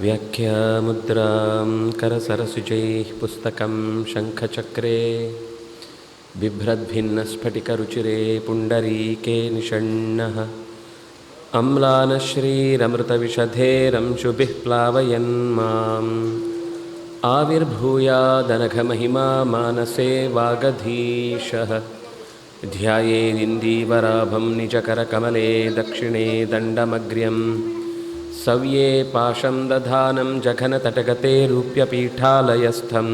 ವ್ಯಾಖ್ಯಾಮುದ್ರಾಂ ಕರಸರಸುಜೈಃ ಪುಸ್ತಕಂ ಶಂಖಚಕ್ರೆ ಬಿಭ್ರದ್ಭಿನ್ನಸ್ಫಟಿಕರುಚಿರೆ ಪುಂಡರೀಕೆ ನಿಷಣ್ಣಃ ಅಮ್ಲಾನಶ್ರೀರಮೃತವಿಷಧೇರಂಶುಭಿಃ ಪ್ಲಾವಯನ್ ಮಾಂ ಆವಿರ್ಭೂಯಾದನಘಮಹಿಮಾ ಮಾನಸೇ ವಾಗಧೀಶಃ ಧ್ಯಾಯೇದಿಂದೀವರಾಭಂ ನಿಜಕರಕಮಲೆ ದಕ್ಷಿಣೇ ದಂಡಮಗ್ರ್ಯಂ ಸವ್ಯೇ ಪಾಶಂ ದಧಾನಂ ಜಘನತಟಗತೆ ರೂಪ್ಯಪೀಠಾಲಯಸ್ಥಂ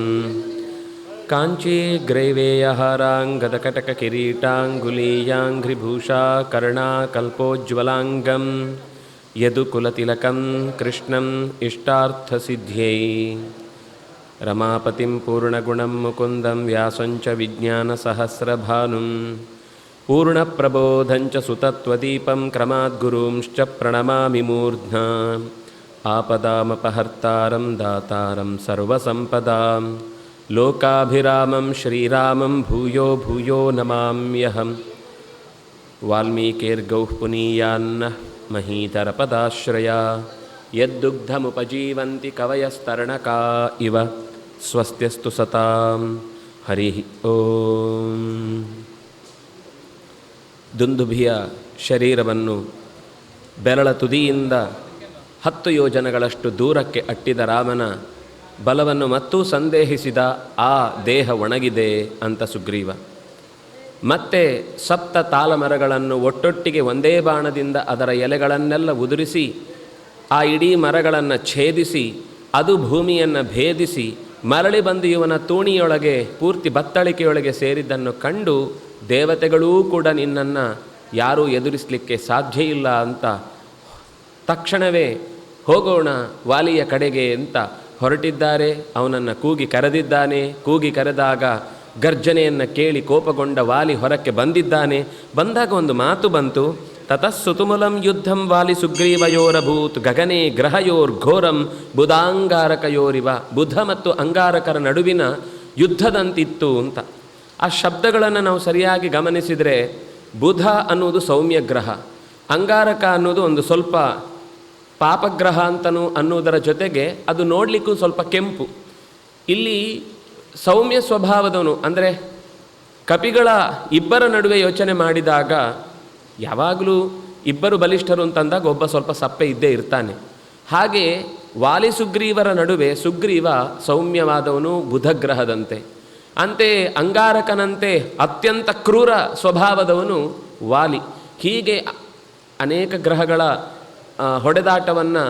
ಕಾಂಚೀಗ್ರೈವೇಯಹಾರಾಂಗದಕಟಕಕಿರೀಟಾಂಗುಲೀಯಾಂಘ್ರಿಭೂಷಾ ಕರ್ಣಾಕಲ್ಪೋಜ್ವಲಾಂಗಂ ಯದುಕುಲತಿಲಕಂ ಕೃಷ್ಣಂ ಇಷ್ಟಾರ್ಥಸಿದ್ಧ್ಯೈ ರಮಾಪತಿಂ ಪೂರ್ಣಗುಣಂ ಮುಕುಂದಂ ವ್ಯಾಸಂಚ ವಿಜ್ಞಾನಸಹಸ್ರಭಾನುಂ ಪೂರ್ಣಪ್ರಬೋಧಂಚ ಸುತತ್ವದೀಪಂ ಕ್ರಮಾದ್ಗುರುಂಶ್ಚ ಪ್ರಣಮಾಮಿ ಮೂರ್ಧ್ನಾ ಆಪದಾಮಪಹರ್ತಾರಂ ದಾತಾರಂ ಸರ್ವಸಂಪದಾಂ ಲೋಕಾಭಿರಾಮಂ ಶ್ರೀರಾಮಂ ಭೂಯೋ ಭೂಯೋ ನಮಾಮ್ಯಹಂ ವಾಲ್ಮೀಕಿರ್ಗೌಃ ಪುನೀಯಾನ್ನಃ ಮಹೀಧರಪದಾಶ್ರಯ ಯದ್ದುಗ್ಧಮುಪಜೀವಂತಿ ಕವಯಸ್ತರಣಕಾ ಇವ ಸ್ವಸ್ತ್ಯಸ್ತು ಸತಾಂ ಹರಿ ಓಂ. ದುಂದುಭಿಯ ಶರೀರವನ್ನು ಬೆರಳ ತುದಿಯಿಂದ 10 ಯೋಜನಗಳಷ್ಟು ದೂರಕ್ಕೆ ಅಟ್ಟಿದ ರಾಮನ ಬಲವನ್ನು ಮತ್ತೂ ಸಂದೇಹಿಸಿದ. ಆ ದೇಹ ಒಣಗಿದೆ ಅಂತ ಸುಗ್ರೀವ. ಮತ್ತೆ 7 ತಾಲಮರಗಳನ್ನು ಒಟ್ಟೊಟ್ಟಿಗೆ ಒಂದೇ ಬಾಣದಿಂದ ಅದರ ಎಲೆಗಳನ್ನೆಲ್ಲ ಉದುರಿಸಿ ಆ ಇಡೀ ಮರಗಳನ್ನು ಛೇದಿಸಿ ಅದು ಭೂಮಿಯನ್ನು ಭೇದಿಸಿ ಮರಳಿ ಬಂದು ಇವನ ತೂಣಿಯೊಳಗೆ ಪೂರ್ತಿ ಬತ್ತಳಿಕೆಯೊಳಗೆ ಸೇರಿದ್ದನ್ನು ಕಂಡು ದೇವತೆಗಳೂ ಕೂಡ ನಿನ್ನನ್ನು ಯಾರೂ ಎದುರಿಸಲಿಕ್ಕೆ ಸಾಧ್ಯ ಇಲ್ಲ ಅಂತ ತಕ್ಷಣವೇ ಹೋಗೋಣ ವಾಲಿಯ ಕಡೆಗೆ ಅಂತ ಹೊರಟಿದ್ದಾರೆ. ಅವನನ್ನು ಕೂಗಿ ಕರೆದಿದ್ದಾನೆ. ಕೂಗಿ ಕರೆದಾಗ ಗರ್ಜನೆಯನ್ನು ಕೇಳಿ ಕೋಪಗೊಂಡ ವಾಲಿ ಹೊರಕ್ಕೆ ಬಂದಿದ್ದಾನೆ. ಬಂದಾಗ ಒಂದು ಮಾತು ಬಂತು. ತತಸ್ಸುತುಮುಲಂ ಯುದ್ಧಂ ವಾಲಿ ಸುಗ್ರೀವಯೋರಭೂತ್ ಗಗನೆ ಗ್ರಹಯೋರ್ ಘೋರಂ ಬುಧಾಂಗಾರಕಯೋರಿವ. ಬುಧ ಮತ್ತು ಅಂಗಾರಕರ ನಡುವಿನ ಯುದ್ಧದಂತಿತ್ತು ಅಂತ. ಆ ಶಬ್ದಗಳನ್ನು ನಾವು ಸರಿಯಾಗಿ ಗಮನಿಸಿದರೆ ಬುಧ ಅನ್ನೋದು ಸೌಮ್ಯ ಗ್ರಹ, ಅಂಗಾರಕ ಅನ್ನೋದು ಒಂದು ಸ್ವಲ್ಪ ಪಾಪಗ್ರಹ ಅಂತನೂ ಅನ್ನೋದರ ಜೊತೆಗೆ ಅದು ನೋಡಲಿಕ್ಕೂ ಸ್ವಲ್ಪ ಕೆಂಪು. ಇಲ್ಲಿ ಸೌಮ್ಯ ಸ್ವಭಾವದವನು ಅಂದರೆ ಕಪಿಗಳ ಇಬ್ಬರ ನಡುವೆ ಯೋಚನೆ ಮಾಡಿದಾಗ ಯಾವಾಗಲೂ ಇಬ್ಬರು ಬಲಿಷ್ಠರು ಅಂತಂದಾಗ ಒಬ್ಬ ಸ್ವಲ್ಪ ಸಪ್ಪೆ ಇದ್ದೇ ಇರ್ತಾನೆ. ಹಾಗೆ ವಾಲಿ ಸುಗ್ರೀವರ ನಡುವೆ ಸುಗ್ರೀವ ಸೌಮ್ಯವಾದವನು ಬುಧಗ್ರಹದಂತೆ, ಅಂತೆ ಅಂಗಾರಕನಂತೆ ಅತ್ಯಂತ ಕ್ರೂರ ಸ್ವಭಾವದವನು ವಾಲಿ. ಹೀಗೆ ಅನೇಕ ಗ್ರಹಗಳ ಹೊಡೆದಾಟವನ್ನು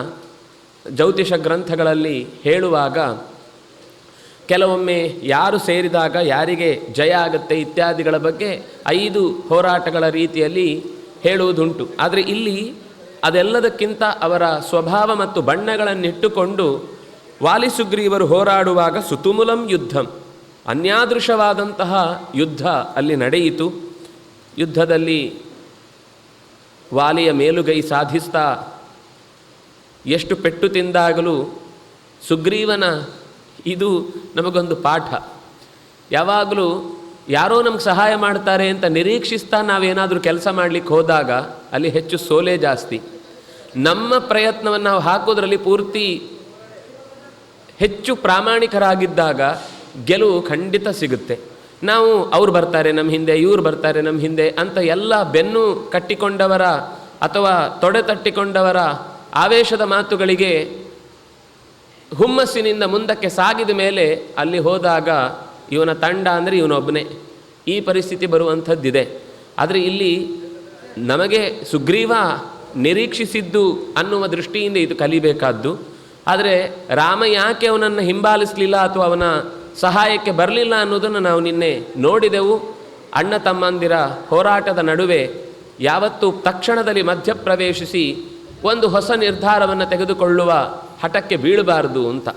ಜ್ಯೋತಿಷ ಗ್ರಂಥಗಳಲ್ಲಿ ಹೇಳುವಾಗ ಕೆಲವೊಮ್ಮೆ ಯಾರು ಸೇರಿದಾಗ ಯಾರಿಗೆ ಜಯ ಆಗುತ್ತೆ ಇತ್ಯಾದಿಗಳ ಬಗ್ಗೆ 5 ಹೋರಾಟಗಳ ರೀತಿಯಲ್ಲಿ ಹೇಳುವುದುಂಟು. ಆದರೆ ಇಲ್ಲಿ ಅದೆಲ್ಲದಕ್ಕಿಂತ ಅವರ ಸ್ವಭಾವ ಮತ್ತು ಬಣ್ಣಗಳನ್ನಿಟ್ಟುಕೊಂಡು ವಾಲಿ ಸುಗ್ರೀವರು ಹೋರಾಡುವಾಗ ಸುತುಮುಲಂ ಯುದ್ಧಂ, ಅನ್ಯಾದೃಶವಾದಂತಹ ಯುದ್ಧ ಅಲ್ಲಿ ನಡೆಯಿತು. ಯುದ್ಧದಲ್ಲಿ ವಾಲಿಯ ಮೇಲುಗೈ ಸಾಧಿಸ್ತಾ ಎಷ್ಟು ಪೆಟ್ಟು ತಿಂದಾಗಲೂ ಸುಗ್ರೀವನ ಇದು ನಮಗೊಂದು ಪಾಠ. ಯಾವಾಗಲೂ ಯಾರೋ ನಮ್ಗೆ ಸಹಾಯ ಮಾಡ್ತಾರೆ ಅಂತ ನಿರೀಕ್ಷಿಸ್ತಾ ನಾವೇನಾದರೂ ಕೆಲಸ ಮಾಡಲಿಕ್ಕೆ ಹೋದಾಗ ಅಲ್ಲಿ ಹೆಚ್ಚು ಸೋಲೆ ಜಾಸ್ತಿ. ನಮ್ಮ ಪ್ರಯತ್ನವನ್ನು ನಾವು ಹಾಕೋದ್ರಲ್ಲಿ ಪೂರ್ತಿ ಹೆಚ್ಚು ಪ್ರಾಮಾಣಿಕರಾಗಿದ್ದಾಗ ಗೆಲುವು ಖಂಡಿತ ಸಿಗುತ್ತೆ. ನಾವು ಅವ್ರು ಬರ್ತಾರೆ ನಮ್ಮ ಹಿಂದೆ, ಇವ್ರು ಬರ್ತಾರೆ ನಮ್ಮ ಹಿಂದೆ ಅಂತ ಎಲ್ಲ ಬೆನ್ನು ಕಟ್ಟಿಕೊಂಡವರ ಅಥವಾ ತೊಡೆ ತಟ್ಟಿಕೊಂಡವರ ಆವೇಶದ ಮಾತುಗಳಿಗೆ ಹುಮ್ಮಸ್ಸಿನಿಂದ ಮುಂದಕ್ಕೆ ಸಾಗಿದ ಮೇಲೆ ಅಲ್ಲಿ ಹೋದಾಗ ಇವನ ತಂಡ ಅಂದರೆ ಇವನೊಬ್ಬನೇ, ಈ ಪರಿಸ್ಥಿತಿ ಬರುವಂಥದ್ದಿದೆ. ಆದರೆ ಇಲ್ಲಿ ನಮಗೆ ಸುಗ್ರೀವ ನಿರೀಕ್ಷಿಸಿದ್ದು ಅನ್ನುವ ದೃಷ್ಟಿಯಿಂದ ಇದು ಕಲಿಬೇಕಾದ್ದು. ಆದರೆ ರಾಮ ಯಾಕೆ ಅವನನ್ನು ಹಿಂಬಾಲಿಸಲಿಲ್ಲ ಅಥವಾ ಅವನ ಸಹಾಯಕ್ಕೆ ಬರಲಿಲ್ಲ ಅನ್ನೋದನ್ನು ನಾವು ನಿನ್ನೆ ನೋಡಿದೆವು. ಅಣ್ಣ ತಮ್ಮಂದಿರ ಹೋರಾಟದ ನಡುವೆ ಯಾವತ್ತೂ ತಕ್ಷಣದಲ್ಲಿ ಮಧ್ಯಪ್ರವೇಶಿಸಿ ಒಂದು ಹೊಸ ನಿರ್ಧಾರವನ್ನು ತೆಗೆದುಕೊಳ್ಳುವ ಹಠಕ್ಕೆ ಬೀಳಬಾರದು ಅಂತ.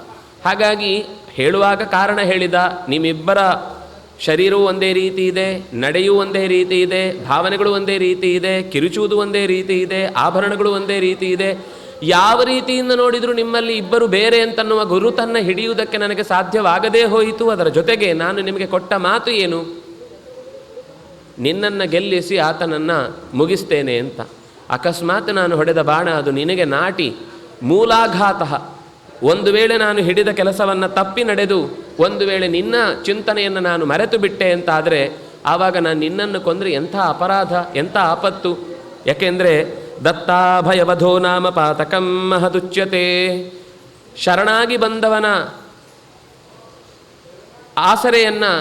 ಹಾಗಾಗಿ ಹೇಳುವಾಗ ಕಾರಣ ಹೇಳಿದ, ನಿಮ್ಮಿಬ್ಬರ ಶರೀರವೂ ಒಂದೇ ರೀತಿ ಇದೆ, ನಡೆಯೂ ಒಂದೇ ರೀತಿ ಇದೆ, ಭಾವನೆಗಳು ಒಂದೇ ರೀತಿ ಇದೆ, ಕಿರುಚುವುದು ಒಂದೇ ರೀತಿ ಇದೆ, ಆಭರಣಗಳು ಒಂದೇ ರೀತಿ ಇದೆ. ಯಾವ ರೀತಿಯಿಂದ ನೋಡಿದರೂ ನಿಮ್ಮಲ್ಲಿ ಇಬ್ಬರು ಬೇರೆ ಅಂತನ್ನುವ ಗುರುತನ್ನು ಹಿಡಿಯುವುದಕ್ಕೆ ನನಗೆ ಸಾಧ್ಯವಾಗದೇ ಹೋಯಿತು. ಅದರ ಜೊತೆಗೆ ನಾನು ನಿಮಗೆ ಕೊಟ್ಟ ಮಾತು ಏನು, ನಿನ್ನನ್ನು ಗೆಲ್ಲಿಸಿ ಆತನನ್ನು ಮುಗಿಸ್ತೇನೆ ಅಂತ. ಅಕಸ್ಮಾತ್ ನಾನು ಹೊಡೆದ ಬಾಣ ಅದು ನಿನಗೆ ನಾಟಿ ಮೂಲಾಘಾತ, ಒಂದು ವೇಳೆ ನಾನು ಹಿಡಿದ ಕೆಲಸವನ್ನು ತಪ್ಪಿ ನಡೆದು ಒಂದು ವೇಳೆ ನಿನ್ನ ಚಿಂತನೆಯನ್ನು ನಾನು ಮರೆತು ಬಿಟ್ಟೆ ಅಂತಾದರೆ ಆವಾಗ ನಾನು ನಿನ್ನನ್ನು ಕೊಂದರೆ ಎಂಥ ಅಪರಾಧ, ಎಂಥ ಆಪತ್ತು. ಯಾಕೆಂದರೆ ದತ್ತಾಭಯವಧೋ ನಾಮ ಪಾತಕಂ ಮಹದುಚ್ಯತೆ. ಶರಣಾಗಿ ಬಂದವನ ಆಸರೆಯನ್ನು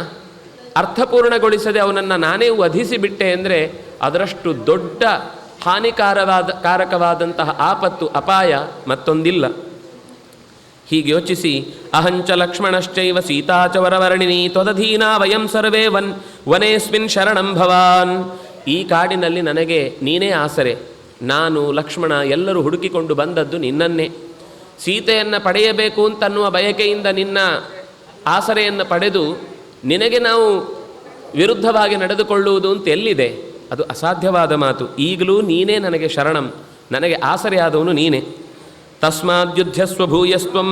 ಅರ್ಥಪೂರ್ಣಗೊಳಿಸದೆ ಅವನನ್ನು ನಾನೇ ವಧಿಸಿಬಿಟ್ಟೆ ಅಂದರೆ ಅದರಷ್ಟು ದೊಡ್ಡ ಕಾರಕವಾದಂತಹ ಆಪತ್ತು, ಅಪಾಯ ಮತ್ತೊಂದಿಲ್ಲ. ಹೀಗೆ ಯೋಚಿಸಿ ಅಹಂಚ ಲಕ್ಷ್ಮಣಶ್ಚೈವ ಸೀತಾಚ ವರವರ್ಣಿನಿ ತ್ವದಧೀನಾ ವಯಂ ಸರ್ವೇ ವನೇಸ್ಮಿನ್ ಶರಣಂ ಭವಾನ್. ಈ ಕಾಡಿನಲ್ಲಿ ನನಗೆ ನೀನೇ ಆಸರೆ, ನಾನು ಲಕ್ಷ್ಮಣ ಎಲ್ಲರೂ ಹುಡುಕಿಕೊಂಡು ಬಂದದ್ದು ನಿನ್ನನ್ನೇ. ಸೀತೆಯನ್ನು ಪಡೆಯಬೇಕು ಅಂತನ್ನುವ ಬಯಕೆಯಿಂದ ನಿನ್ನ ಆಸರೆಯನ್ನು ಪಡೆದು ನಿನಗೆ ನಾವು ವಿರುದ್ಧವಾಗಿ ನಡೆದುಕೊಳ್ಳುವುದು ಅಂತ ಎಲ್ಲಿದೆ? ಅದು ಅಸಾಧ್ಯವಾದ ಮಾತು. ಈಗಲೂ ನೀನೇ ನನಗೆ ಶರಣಂ, ನನಗೆ ಆಸರೆಯಾದವನು ನೀನೇ. ತಸ್ಮಾದ್ಯುದ್ಧಸ್ವ ಭೂಯಸ್ತ್ವಂ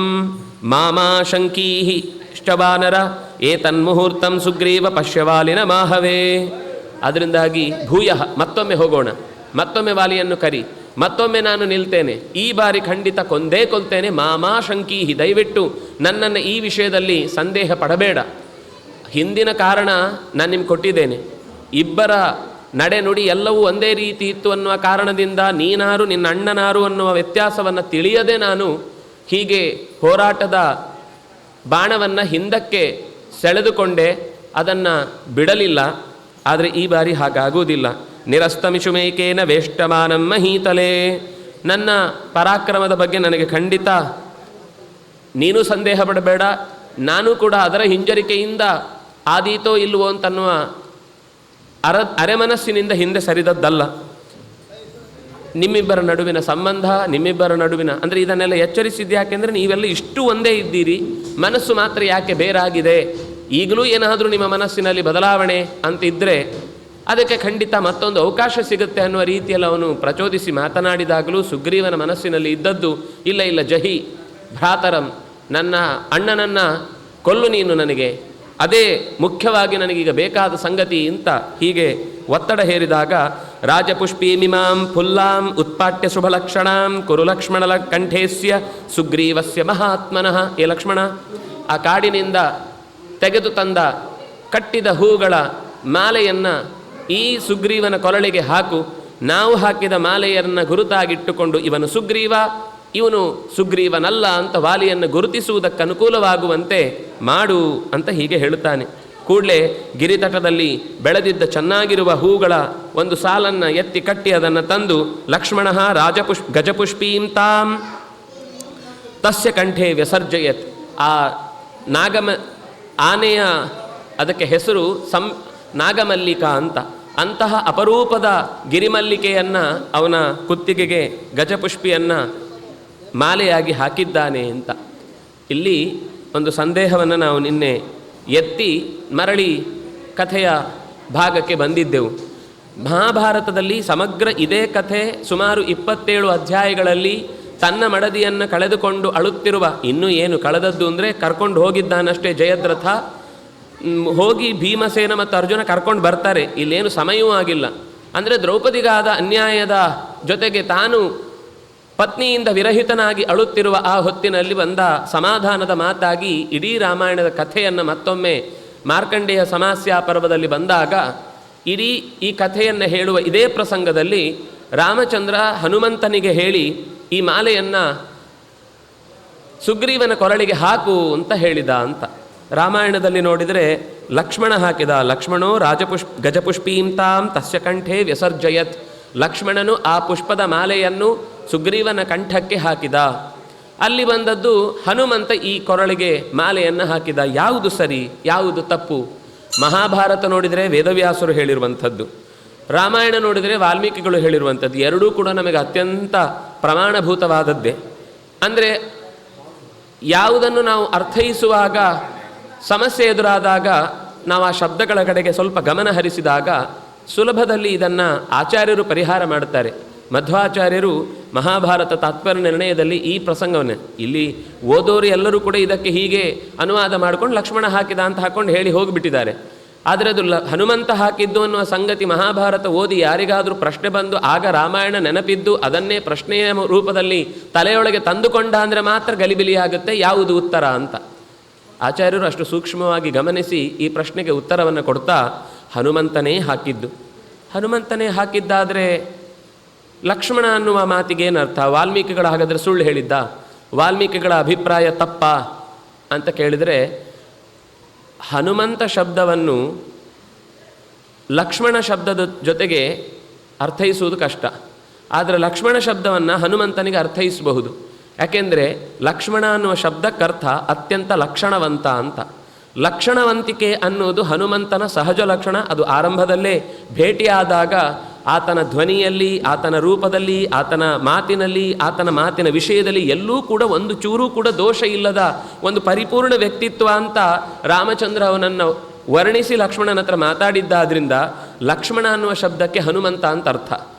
ಮಾಮಾ ಶಂಕೀಹಿ ಇಷ್ಟವಾನರ ಏತನ್ಮುಹೂರ್ತಂ ಸುಗ್ರೀವ ಪಶ್ಯವಾಲಿನ ಮಾಹವೇ. ಅದರಿಂದಾಗಿ ಭೂಯ, ಮತ್ತೊಮ್ಮೆ ಹೋಗೋಣ, ಮತ್ತೊಮ್ಮೆ ವಾಲಿಯನ್ನು ಕರಿ, ಮತ್ತೊಮ್ಮೆ ನಾನು ನಿಲ್ತೇನೆ, ಈ ಬಾರಿ ಖಂಡಿತ ಕೊಂದೇ ಕೊಲ್ತೇನೆ. ಮಾಮಾ ಶಂಕೀಹಿ, ದಯವಿಟ್ಟು ನನ್ನನ್ನು ಈ ವಿಷಯದಲ್ಲಿ ಸಂದೇಹ ಪಡಬೇಡ. ಹಿಂದಿನ ಕಾರಣ ನಾನು ನಿಮ್ಗೆ ಕೊಟ್ಟಿದ್ದೇನೆ. ಇಬ್ಬರ ನಡೆನುಡಿ ಎಲ್ಲವೂ ಒಂದೇ ರೀತಿ ಇತ್ತು ಅನ್ನುವ ಕಾರಣದಿಂದ ನೀನಾರು ನಿನ್ನ ಅಣ್ಣನಾರು ಅನ್ನುವ ವ್ಯತ್ಯಾಸವನ್ನು ತಿಳಿಯದೆ ನಾನು ಹೀಗೆ ಹೋರಾಟದ ಬಾಣವನ್ನು ಹಿಂದಕ್ಕೆ ಸೆಳೆದುಕೊಂಡೆ, ಅದನ್ನು ಬಿಡಲಿಲ್ಲ. ಆದರೆ ಈ ಬಾರಿ ಹಾಗಾಗುವುದಿಲ್ಲ. ನಿರಸ್ತಮಿಷುಮೇಕೇನ ವೇಷ್ಟಮಾನಂ ಮಹೀತಲೇ. ನನ್ನ ಪರಾಕ್ರಮದ ಬಗ್ಗೆ ನನಗೆ ಖಂಡಿತ ನೀನು ಸಂದೇಹ ಪಡಬೇಡ, ನಾನು ಕೂಡ ಅದರ ಹಿಂಜರಿಕೆಯಿಂದ ಆದೀತೋ ಇಲ್ಲವೋ ಅಂತನ್ನುವ ಅರೆಮನಸ್ಸಿನಿಂದ ಹಿಂದೆ ಸರಿದದ್ದಲ್ಲ. ನಿಮ್ಮಿಬ್ಬರ ನಡುವಿನ ಸಂಬಂಧ, ನಿಮ್ಮಿಬ್ಬರ ನಡುವಿನ ಅಂದರೆ ಇದನ್ನೆಲ್ಲ ಎಚ್ಚರಿಸಿದ್ದು ಯಾಕೆಂದರೆ ನೀವೆಲ್ಲ ಇಷ್ಟು ಒಂದೇ ಇದ್ದೀರಿ, ಮನಸ್ಸು ಮಾತ್ರ ಯಾಕೆ ಬೇರಾಗಿದೆ. ಈಗಲೂ ಏನಾದರೂ ನಿಮ್ಮ ಮನಸ್ಸಿನಲ್ಲಿ ಬದಲಾವಣೆ ಅಂತಿದ್ದರೆ ಅದಕ್ಕೆ ಖಂಡಿತ ಮತ್ತೊಂದು ಅವಕಾಶ ಸಿಗುತ್ತೆ ಅನ್ನುವ ರೀತಿಯಲ್ಲಿ ಅವನು ಪ್ರಚೋದಿಸಿ ಮಾತನಾಡಿದಾಗಲೂ ಸುಗ್ರೀವನ ಮನಸ್ಸಿನಲ್ಲಿ ಇದ್ದದ್ದು ಇಲ್ಲ ಇಲ್ಲ ಜಹಿ ಭ್ರಾತರಂ, ನನ್ನ ಅಣ್ಣನನ್ನು ಕೊಲ್ಲು ನೀನು, ನನಗೆ ಅದೇ ಮುಖ್ಯವಾಗಿ ನನಗೀಗ ಬೇಕಾದ ಸಂಗತಿ ಅಂತ ಹೀಗೆ ಒತ್ತಡ ಹೇರಿದಾಗ ರಾಜಪುಷ್ಪೀಮಿಮಾಂ ಫುಲ್ಲಾಂ ಉತ್ಪಾಟ್ಯ ಶುಭಲಕ್ಷಣಾಂ ಕುರು ಲಕ್ಷ್ಮಣ ಕಂಠೇಸ್ಯ ಸುಗ್ರೀವಸ್ಯ ಮಹಾತ್ಮನಃ. ಏ ಲಕ್ಷ್ಮಣ, ಆ ಕಾಡಿನಿಂದ ತೆಗೆದು ತಂದ ಕಟ್ಟಿದ ಹೂಗಳ ಮಾಲೆಯನ್ನು ಈ ಸುಗ್ರೀವನ ಕೊರಳಿಗೆ ಹಾಕು. ನಾವು ಹಾಕಿದ ಮಾಲೆಯನ್ನು ಗುರುತಾಗಿಟ್ಟುಕೊಂಡು ಇವನು ಸುಗ್ರೀವ, ಇವನು ಸುಗ್ರೀವನಲ್ಲ ಅಂತ ವಾಲಿಯನ್ನು ಗುರುತಿಸುವುದಕ್ಕೆ ಅನುಕೂಲವಾಗುವಂತೆ ಮಾಡು ಅಂತ ಹೀಗೆ ಹೇಳುತ್ತಾನೆ. ಕೂಡಲೇ ಗಿರಿತಟದಲ್ಲಿ ಬೆಳೆದಿದ್ದ ಚೆನ್ನಾಗಿರುವ ಹೂಗಳ ಒಂದು ಸಾಲನ್ನು ಎತ್ತಿ ಕಟ್ಟಿ ಅದನ್ನು ತಂದು ಲಕ್ಷ್ಮಣ ಗಜಪುಷ್ಪೀಂ ತಾಂ ತಸ್ಯ ಕಂಠೆ ವ್ಯಸರ್ಜಯತ್. ಆ ಆನೆಯ ಅದಕ್ಕೆ ಹೆಸರು ನಾಗಮಲ್ಲಿಕಾ ಅಂತ. ಅಂತಹ ಅಪರೂಪದ ಗಿರಿಮಲ್ಲಿಕೆಯನ್ನು ಅವನ ಕುತ್ತಿಗೆಗೆ ಗಜಪುಷ್ಪಿಯನ್ನು ಮಾಲೆಯಾಗಿ ಹಾಕಿದ್ದಾನೆ ಅಂತ. ಇಲ್ಲಿ ಒಂದು ಸಂದೇಹವನ್ನು ನಾವು ನಿನ್ನೆ ಎತ್ತಿ ಮರಳಿ ಕಥೆಯ ಭಾಗಕ್ಕೆ ಬಂದಿದ್ದೆವು. ಮಹಾಭಾರತದಲ್ಲಿ ಸಮಗ್ರ ಇದೇ ಕಥೆ ಸುಮಾರು 27 ಅಧ್ಯಾಯಗಳಲ್ಲಿ ತನ್ನ ಮಡದಿಯನ್ನು ಕಳೆದುಕೊಂಡು ಅಳುತ್ತಿರುವ, ಇನ್ನೂ ಏನು ಕಳೆದದ್ದು ಅಂದರೆ ಕರ್ಕೊಂಡು ಹೋಗಿದ್ದಾನಷ್ಟೇ ಜಯದ್ರಥ, ಹೋಗಿ ಭೀಮಸೇನ ಮತ್ತು ಅರ್ಜುನ ಕರ್ಕೊಂಡು ಬರ್ತಾರೆ. ಇಲ್ಲೇನು ಸಮಯವೂ ಆಗಿಲ್ಲ. ಅಂದರೆ ದ್ರೌಪದಿಗಾದ ಅನ್ಯಾಯದ ಜೊತೆಗೆ ತಾನು ಪತ್ನಿಯಿಂದ ವಿರಹಿತನಾಗಿ ಅಳುತ್ತಿರುವ ಆ ಹೊತ್ತಿನಲ್ಲಿ ಬಂದ ಸಮಾಧಾನದ ಮಾತಾಗಿ ಇಡೀ ರಾಮಾಯಣದ ಕಥೆಯನ್ನು ಮತ್ತೊಮ್ಮೆ ಮಾರ್ಕಂಡೇಯ ಸಮಾಸ್ಯಾ ಪರ್ವದಲ್ಲಿ ಬಂದಾಗ ಇಡೀ ಈ ಕಥೆಯನ್ನು ಹೇಳುವ ಇದೇ ಪ್ರಸಂಗದಲ್ಲಿ ರಾಮಚಂದ್ರ ಹನುಮಂತನಿಗೆ ಹೇಳಿ ಈ ಮಾಲೆಯನ್ನು ಸುಗ್ರೀವನ ಕೊರಳಿಗೆ ಹಾಕು ಅಂತ ಹೇಳಿದ ಅಂತ. ರಾಮಾಯಣದಲ್ಲಿ ನೋಡಿದರೆ ಲಕ್ಷ್ಮಣ ಹಾಕಿದ. ಲಕ್ಷ್ಮಣೋ ಗಜಪುಷ್ಪೀಂ ತಾಂ ತಸ್ಯ ಕಂಠೆ ವ್ಯಸರ್ಜಯತ್. ಲಕ್ಷ್ಮಣನು ಆ ಪುಷ್ಪದ ಮಾಲೆಯನ್ನು ಸುಗ್ರೀವನ ಕಂಠಕ್ಕೆ ಹಾಕಿದ. ಅಲ್ಲಿ ಬಂದದ್ದು ಹನುಮಂತ ಈ ಕೊರಳಿಗೆ ಮಾಲೆಯನ್ನು ಹಾಕಿದ. ಯಾವುದು ಸರಿ, ಯಾವುದು ತಪ್ಪು? ಮಹಾಭಾರತ ನೋಡಿದರೆ ವೇದವ್ಯಾಸರು ಹೇಳಿರುವಂಥದ್ದು, ರಾಮಾಯಣ ನೋಡಿದರೆ ವಾಲ್ಮೀಕಿಗಳು ಹೇಳಿರುವಂಥದ್ದು. ಎರಡೂ ಕೂಡ ನಮಗೆ ಅತ್ಯಂತ ಪ್ರಮಾಣಭೂತವಾದದ್ದೇ. ಅಂದರೆ ಯಾವುದನ್ನು ನಾವು ಅರ್ಥೈಸುವಾಗ ಸಮಸ್ಯೆ ಎದುರಾದಾಗ ನಾವು ಆ ಶಬ್ದಗಳ ಕಡೆಗೆ ಸ್ವಲ್ಪ ಗಮನ ಹರಿಸಿದಾಗ ಸುಲಭದಲ್ಲಿ ಇದನ್ನು ಆಚಾರ್ಯರು ಪರಿಹಾರ ಮಾಡುತ್ತಾರೆ. ಮಧ್ವಾಚಾರ್ಯರು ಮಹಾಭಾರತ ತಾತ್ಪರ್ಯ ನಿರ್ಣಯದಲ್ಲಿ ಈ ಪ್ರಸಂಗವನ್ನು ಇಲ್ಲಿ ಓದೋರು ಎಲ್ಲರೂ ಕೂಡ ಇದಕ್ಕೆ ಹೀಗೆ ಅನುವಾದ ಮಾಡಿಕೊಂಡು ಲಕ್ಷ್ಮಣ ಹಾಕಿದ ಅಂತ ಹಾಕ್ಕೊಂಡು ಹೇಳಿ ಹೋಗಿಬಿಟ್ಟಿದ್ದಾರೆ. ಆದರೆ ಅದು ಹನುಮಂತ ಹಾಕಿದ್ದು ಅನ್ನುವ ಸಂಗತಿ ಮಹಾಭಾರತ ಓದಿ ಯಾರಿಗಾದರೂ ಪ್ರಶ್ನೆ ಬಂದು ಆಗ ರಾಮಾಯಣ ನೆನಪಿದ್ದು ಅದನ್ನೇ ಪ್ರಶ್ನೆಯ ರೂಪದಲ್ಲಿ ತಲೆಯೊಳಗೆ ತಂದುಕೊಂಡ ಅಂದರೆ ಮಾತ್ರ ಗಲಿಬಿಲಿಯಾಗುತ್ತೆ ಯಾವುದು ಉತ್ತರ ಅಂತ. ಆಚಾರ್ಯರು ಅಷ್ಟು ಸೂಕ್ಷ್ಮವಾಗಿ ಗಮನಿಸಿ ಈ ಪ್ರಶ್ನೆಗೆ ಉತ್ತರವನ್ನು ಕೊಡ್ತಾ ಹನುಮಂತನೇ ಹಾಕಿದ್ದು. ಹನುಮಂತನೇ ಹಾಕಿದ್ದಾದರೆ ಲಕ್ಷ್ಮಣ ಅನ್ನುವ ಮಾತಿಗೇನರ್ಥ? ವಾಲ್ಮೀಕಿಗಳ ಹಾಗಾದರೆ ಸುಳ್ಳು ಹೇಳಿದ್ದ? ವಾಲ್ಮೀಕಿಗಳ ಅಭಿಪ್ರಾಯ ತಪ್ಪ ಅಂತ ಕೇಳಿದರೆ, ಹನುಮಂತ ಶಬ್ದವನ್ನು ಲಕ್ಷ್ಮಣ ಶಬ್ದದ ಜೊತೆಗೆ ಅರ್ಥೈಸುವುದು ಕಷ್ಟ. ಆದರೆ ಲಕ್ಷ್ಮಣ ಶಬ್ದವನ್ನು ಹನುಮಂತನಿಗೆ ಅರ್ಥೈಸಬಹುದು. ಯಾಕೆಂದರೆ ಲಕ್ಷ್ಮಣ ಅನ್ನುವ ಶಬ್ದಕ್ಕರ್ಥ ಅತ್ಯಂತ ಲಕ್ಷಣವಂತ ಅಂತ. ಲಕ್ಷಣವಂತಿಕೆ ಅನ್ನೋದು ಹನುಮಂತನ ಸಹಜ ಲಕ್ಷಣ. ಅದು ಆರಂಭದಲ್ಲೇ ಭೇಟಿಯಾದಾಗ ಆತನ ಧ್ವನಿಯಲ್ಲಿ, ಆತನ ರೂಪದಲ್ಲಿ, ಆತನ ಮಾತಿನಲ್ಲಿ, ಆತನ ಮಾತಿನ ವಿಷಯದಲ್ಲಿ ಎಲ್ಲೂ ಕೂಡ ಒಂದು ಚೂರೂ ಕೂಡ ದೋಷ ಇಲ್ಲದ ಒಂದು ಪರಿಪೂರ್ಣ ವ್ಯಕ್ತಿತ್ವ ಅಂತ ರಾಮಚಂದ್ರ ಅವನನ್ನು ವರ್ಣಿಸಿ ಲಕ್ಷ್ಮಣನ ಹತ್ರ ಮಾತಾಡಿದ್ದಾದ್ರಿಂದ ಲಕ್ಷ್ಮಣ ಅನ್ನುವ ಶಬ್ದಕ್ಕೆ ಹನುಮಂತ ಅಂತ ಅರ್ಥ.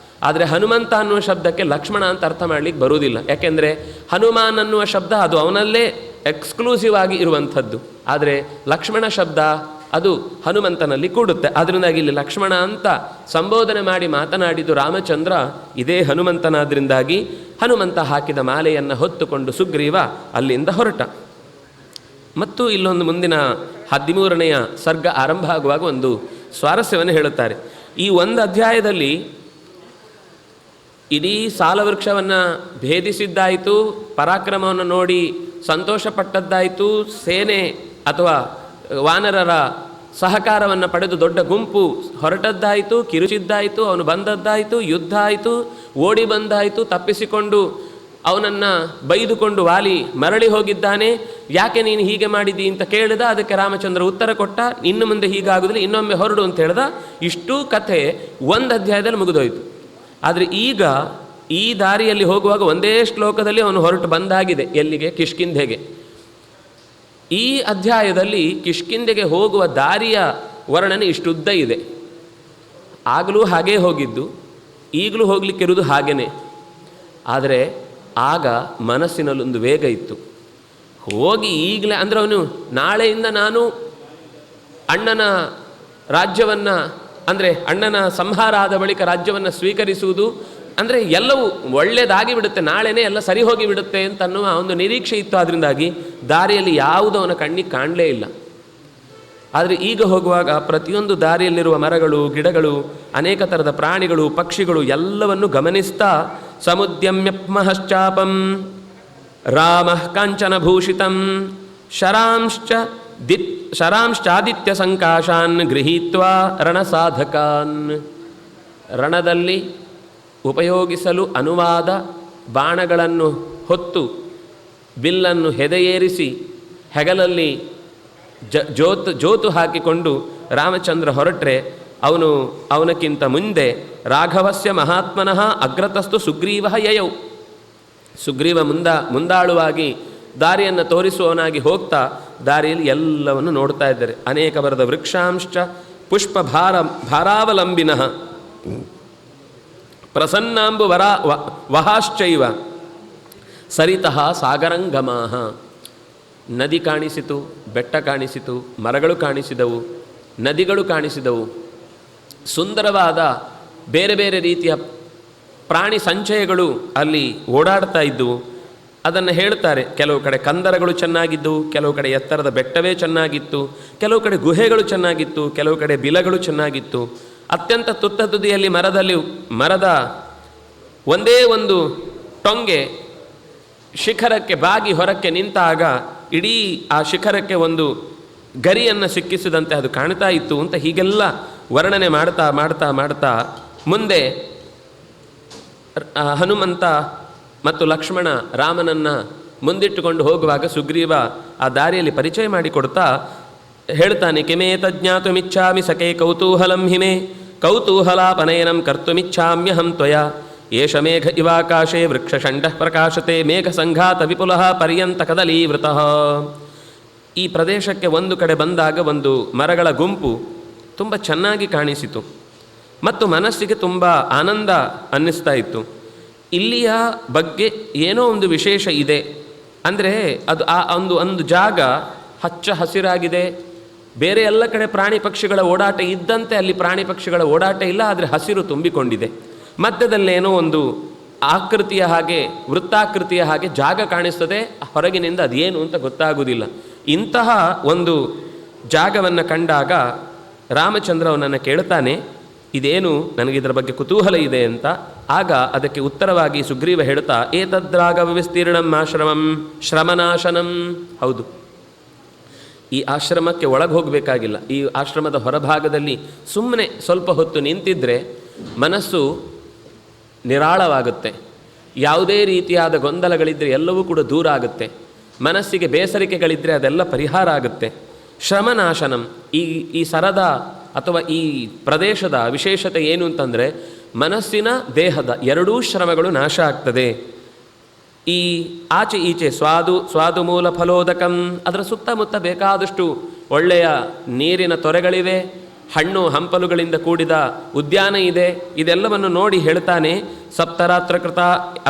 ಆದರೆ ಹನುಮಂತ ಅನ್ನುವ ಶಬ್ದಕ್ಕೆ ಲಕ್ಷ್ಮಣ ಅಂತ ಅರ್ಥ ಮಾಡಲಿಕ್ಕೆ ಬರುವುದಿಲ್ಲ. ಯಾಕೆಂದರೆ ಹನುಮಾನ್ ಅನ್ನುವ ಶಬ್ದ ಅದು ಅವನಲ್ಲೇ ಎಕ್ಸ್ಕ್ಲೂಸಿವ್ ಆಗಿ ಇರುವಂಥದ್ದು. ಆದರೆ ಲಕ್ಷ್ಮಣ ಶಬ್ದ ಅದು ಹನುಮಂತನಲ್ಲಿ ಕೂಡುತ್ತೆ. ಅದರಿಂದಾಗಿ ಇಲ್ಲಿ ಲಕ್ಷ್ಮಣ ಅಂತ ಸಂಬೋಧನೆ ಮಾಡಿ ಮಾತನಾಡಿದ್ದು ರಾಮಚಂದ್ರ ಇದೇ ಹನುಮಂತನಾದ್ರಿಂದಾಗಿ ಹನುಮಂತ ಹಾಕಿದ ಮಾಲೆಯನ್ನು ಹೊತ್ತುಕೊಂಡು ಸುಗ್ರೀವ ಅಲ್ಲಿಂದ ಹೊರಟ. ಮತ್ತು ಇಲ್ಲೊಂದು ಮುಂದಿನ 13ನೆಯ ಸರ್ಗ ಆರಂಭ ಆಗುವಾಗ ಒಂದು ಸ್ವಾರಸ್ಯವನ್ನು ಹೇಳುತ್ತಾರೆ. ಈ ಒಂದು ಅಧ್ಯಾಯದಲ್ಲಿ ಇಡೀ ಸಾಲವೃಕ್ಷವನ್ನು ಭೇದಿಸಿದ್ದಾಯಿತು, ಪರಾಕ್ರಮವನ್ನು ನೋಡಿ ಸಂತೋಷಪಟ್ಟದ್ದಾಯಿತು, ಸೇನೆ ಅಥವಾ ವಾನರರ ಸಹಕಾರವನ್ನು ಪಡೆದು ದೊಡ್ಡ ಗುಂಪು ಹೊರಟದ್ದಾಯಿತು, ಕಿರುಚಿದ್ದಾಯಿತು, ಅವನು ಬಂದದ್ದಾಯಿತು, ಯುದ್ಧ ಆಯಿತು, ಓಡಿ ಬಂದಾಯಿತು, ತಪ್ಪಿಸಿಕೊಂಡು ಅವನನ್ನು ಬೈದುಕೊಂಡು ವಾಲಿ ಮರಳಿ ಹೋಗಿದ್ದಾನೆ. ಯಾಕೆ ನೀನು ಹೀಗೆ ಮಾಡಿದಿ ಅಂತ ಕೇಳಿದ. ಅದಕ್ಕೆ ರಾಮಚಂದ್ರ ಉತ್ತರ ಕೊಟ್ಟ, ಇನ್ನು ಮುಂದೆ ಹೀಗಾಗುವುದಿಲ್ಲ, ಇನ್ನೊಮ್ಮೆ ಹೊರಡು ಅಂತ ಹೇಳ್ದ. ಇಷ್ಟೂ ಕಥೆ ಒಂದು ಅಧ್ಯಾಯದಲ್ಲಿ ಮುಗಿದೋಯ್ತು. ಆದರೆ ಈಗ ಈ ದಾರಿಯಲ್ಲಿ ಹೋಗುವಾಗ ಒಂದೇ ಶ್ಲೋಕದಲ್ಲಿ ಅವನು ಹೊರಟು ಬಂದಾಗಿದೆ. ಎಲ್ಲಿಗೆ? ಕಿಷ್ಕಿಂಧೆಗೆ. ಈ ಅಧ್ಯಾಯದಲ್ಲಿ ಕಿಷ್ಕಿಂಧೆಗೆ ಹೋಗುವ ದಾರಿಯ ವರ್ಣನೆ ಇಷ್ಟುದ್ದ ಇದೆ. ಆಗಲೂ ಹಾಗೇ ಹೋಗಿದ್ದು, ಈಗಲೂ ಹೋಗಲಿಕ್ಕಿರುವುದು ಹಾಗೇ. ಆದರೆ ಆಗ ಮನಸ್ಸಿನಲ್ಲೊಂದು ವೇಗ ಇತ್ತು. ಹೋಗಿ ಈಗಲೇ ಅಂದರೆ ಅವನು ನಾಳೆಯಿಂದ ನಾನು ಅಣ್ಣನ ರಾಜ್ಯವನ್ನು, ಅಂದರೆ ಅಣ್ಣನ ಸಂಹಾರ ಆದ ಬಳಿಕ ರಾಜ್ಯವನ್ನು ಸ್ವೀಕರಿಸುವುದು, ಅಂದರೆ ಎಲ್ಲವೂ ಒಳ್ಳೆಯದಾಗಿ ಬಿಡುತ್ತೆ, ನಾಳೆನೇ ಎಲ್ಲ ಸರಿ ಹೋಗಿ ಬಿಡುತ್ತೆ ಅಂತ ಅನ್ನುವ ಒಂದು ನಿರೀಕ್ಷೆ ಇತ್ತು. ಅದರಿಂದಾಗಿ ದಾರಿಯಲ್ಲಿ ಯಾವುದೂ ಅವನ ಕಣ್ಣಿಗೆ ಕಾಣಲೇ ಇಲ್ಲ. ಆದರೆ ಈಗ ಹೋಗುವಾಗ ಪ್ರತಿಯೊಂದು ದಾರಿಯಲ್ಲಿರುವ ಮರಗಳು, ಗಿಡಗಳು, ಅನೇಕ ಥರದ ಪ್ರಾಣಿಗಳು, ಪಕ್ಷಿಗಳು ಎಲ್ಲವನ್ನು ಗಮನಿಸ್ತಾ ಸಮುದ್ಯಮ್ಯಪ್ಮಹಶ್ಚಾಪಂ ರಾಮಃ ಕಾಂಚನಭೂಷಿತಂ ಶರಾಂಶ್ಚಾದಿತ್ಯ ಸಂಕಾಶಾನ್ ಗೃಹೀತ್ವಾ ರಣಸಾಧಕಾನ್. ರಣದಲ್ಲಿ ಉಪಯೋಗಿಸಲು ಅನುವಾದ ಬಾಣಗಳನ್ನು ಹೊತ್ತು ಬಿಲ್ಲನ್ನು ಹೆದೆಯೇರಿಸಿ ಹೆಗಲಲ್ಲಿ ಜೋತು ಹಾಕಿಕೊಂಡು ರಾಮಚಂದ್ರ ಹೊರಟ್ರೆ ಅವನಕ್ಕಿಂತ ಮುಂದೆ ರಾಘವಸ್ಯ ಮಹಾತ್ಮನಃ ಅಗ್ರತಸ್ತು ಸುಗ್ರೀವ ಯಯೌ. ಸುಗ್ರೀವ ಮುಂದಾಳುವಾಗಿ ದಾರಿಯನ್ನು ತೋರಿಸುವವನಾಗಿ ಹೋಗ್ತಾ ದಾರಿಯಲ್ಲಿ ಎಲ್ಲವನ್ನು ನೋಡ್ತಾ ಇದ್ದಾರೆ. ಅನೇಕ ಬರದ ವೃಕ್ಷಾಂಶ್ಚ ಪುಷ್ಪ ಭಾರಾವಲಂಬಿನಃ ಪ್ರಸನ್ನಾಂಬು ವಹಾಶ್ಚೈವ ಸರಿತಃ ಸಾಗರಂಗಮಾಹ. ನದಿ ಕಾಣಿಸಿತು, ಬೆಟ್ಟ ಕಾಣಿಸಿತು, ಮರಗಳು ಕಾಣಿಸಿದವು, ನದಿಗಳು ಕಾಣಿಸಿದವು, ಸುಂದರವಾದ ಬೇರೆ ಬೇರೆ ರೀತಿಯ ಪ್ರಾಣಿ ಸಂಚಯಗಳು ಅಲ್ಲಿ ಓಡಾಡ್ತಾ ಇದ್ದವು. ಅದನ್ನು ಹೇಳ್ತಾರೆ. ಕೆಲವು ಕಡೆ ಕಂದರಗಳು ಚೆನ್ನಾಗಿದ್ದವು, ಕೆಲವು ಕಡೆ ಎತ್ತರದ ಬೆಟ್ಟವೇ ಚೆನ್ನಾಗಿತ್ತು, ಕೆಲವು ಕಡೆ ಗುಹೆಗಳು ಚೆನ್ನಾಗಿತ್ತು, ಕೆಲವು ಕಡೆ ಬಿಲಗಳು ಚೆನ್ನಾಗಿತ್ತು. ಅತ್ಯಂತ ತುತ್ತ ತುದಿಯಲ್ಲಿ ಮರದ ಒಂದೇ ಒಂದು ಟೊಂಗೆ ಶಿಖರಕ್ಕೆ ಬಾಗಿ ಹೊರಕ್ಕೆ ನಿಂತಾಗ ಇಡೀ ಆ ಶಿಖರಕ್ಕೆ ಒಂದು ಗರಿಯನ್ನು ಸಿಕ್ಕಿಸಿದಂತೆ ಅದು ಕಾಣ್ತಾ ಇತ್ತು ಅಂತ ಹೀಗೆಲ್ಲ ವರ್ಣನೆ ಮಾಡ್ತಾ ಮಾಡ್ತಾ ಮಾಡ್ತಾ ಮುಂದೆ ಹನುಮಂತ ಮತ್ತು ಲಕ್ಷ್ಮಣ ರಾಮನನ್ನು ಮುಂದಿಟ್ಟುಕೊಂಡು ಹೋಗುವಾಗ ಸುಗ್ರೀವ ಆ ದಾರಿಯಲ್ಲಿ ಪರಿಚಯ ಮಾಡಿಕೊಡ್ತಾ ಹೇಳ್ತಾನೆ, ಕಿಮೇತ ಜ್ಞಾತುಮಿಚ್ಛಾಮಿ ಸಖೇ ಕೌತೂಹಲಂ ಹಿಮೆ ಕೌತೂಹಲಾಪನಯನಂ ಕರ್ತುಮಿಚ್ಛಾಮ್ಯಹಂ ತ್ವಯಾ ಏಷ ಮೇಘ ಇವಾಕಾಶೇ ವೃಕ್ಷಷಂಡಃ ಪ್ರಕಾಶತೆ ಮೇಘ ಸಂಘಾತ ವಿಪುಲಃ ಪರ್ಯಂತ ಕದಲೀವೃತಃ. ಈ ಪ್ರದೇಶಕ್ಕೆ ಒಂದು ಕಡೆ ಬಂದಾಗ ಒಂದು ಮರಗಳ ಗುಂಪು ತುಂಬ ಚೆನ್ನಾಗಿ ಕಾಣಿಸಿತು ಮತ್ತು ಮನಸ್ಸಿಗೆ ತುಂಬ ಆನಂದ ಅನ್ನಿಸ್ತಾ ಇತ್ತು. ಇಲ್ಲಿಯ ಬಗ್ಗೆ ಏನೋ ಒಂದು ವಿಶೇಷ ಇದೆ. ಅಂದರೆ ಅದು ಆ ಒಂದು ಜಾಗ ಹಚ್ಚ ಹಸಿರಾಗಿದೆ, ಬೇರೆ ಎಲ್ಲ ಕಡೆ ಪ್ರಾಣಿ ಪಕ್ಷಿಗಳ ಓಡಾಟ ಇದ್ದಂತೆ ಅಲ್ಲಿ ಪ್ರಾಣಿ ಪಕ್ಷಿಗಳ ಓಡಾಟ ಇಲ್ಲ, ಆದರೆ ಹಸಿರು ತುಂಬಿಕೊಂಡಿದೆ. ಮಧ್ಯದಲ್ಲೇನೋ ಒಂದು ಆಕೃತಿಯ ಹಾಗೆ, ವೃತ್ತಾಕೃತಿಯ ಹಾಗೆ ಜಾಗ ಕಾಣಿಸ್ತದೆ, ಹೊರಗಿನಿಂದ ಅದೇನು ಅಂತ ಗೊತ್ತಾಗುವುದಿಲ್ಲ. ಇಂತಹ ಒಂದು ಜಾಗವನ್ನು ಕಂಡಾಗ ರಾಮಚಂದ್ರ ಅವನನ್ನು ಕೇಳ್ತಾನೆ, ಇದೇನು, ನನಗಿದರ ಬಗ್ಗೆ ಕುತೂಹಲ ಇದೆ ಅಂತ. ಆಗ ಅದಕ್ಕೆ ಉತ್ತರವಾಗಿ ಸುಗ್ರೀವ ಹೇಳ್ತಾ, ಏತದ್ರಾಗವ ವಿಸ್ತೀರ್ಣಂ ಆಶ್ರಮಂ ಶ್ರಮನಾಶನಂ. ಹೌದು, ಈ ಆಶ್ರಮಕ್ಕೆ ಒಳಗೆ ಹೋಗಬೇಕಾಗಿಲ್ಲ. ಈ ಆಶ್ರಮದ ಹೊರಭಾಗದಲ್ಲಿ ಸುಮ್ಮನೆ ಸ್ವಲ್ಪ ಹೊತ್ತು ನಿಂತಿದ್ದರೆ ಮನಸ್ಸು ನಿರಾಳವಾಗುತ್ತೆ. ಯಾವುದೇ ರೀತಿಯಾದ ಗೊಂದಲಗಳಿದ್ದರೆ ಎಲ್ಲವೂ ಕೂಡ ದೂರ ಆಗುತ್ತೆ. ಮನಸ್ಸಿಗೆ ಬೇಸರಿಕೆಗಳಿದ್ದರೆ ಅದೆಲ್ಲ ಪರಿಹಾರ ಆಗುತ್ತೆ. ಶ್ರಮನಾಶನಂ, ಈ ಸರದ ಅಥವಾ ಈ ಪ್ರದೇಶದ ವಿಶೇಷತೆ ಏನು ಅಂತಂದರೆ, ಮನಸ್ಸಿನ ದೇಹದ ಎರಡೂ ಶ್ರಮಗಳು ನಾಶ ಆಗ್ತದೆ. ಈ ಆಚೆ ಈಚೆ ಸ್ವಾದು ಮೂಲ ಫಲೋದಕಂ, ಅದರ ಸುತ್ತಮುತ್ತ ಬೇಕಾದಷ್ಟು ಒಳ್ಳೆಯ ನೀರಿನ ತೊರೆಗಳಿವೆ, ಹಣ್ಣು ಹಂಪಲುಗಳಿಂದ ಕೂಡಿದ ಉದ್ಯಾನ ಇದೆ. ಇದೆಲ್ಲವನ್ನು ನೋಡಿ ಹೇಳ್ತಾನೆ, ಸಪ್ತರಾತ್ರ ಕೃತ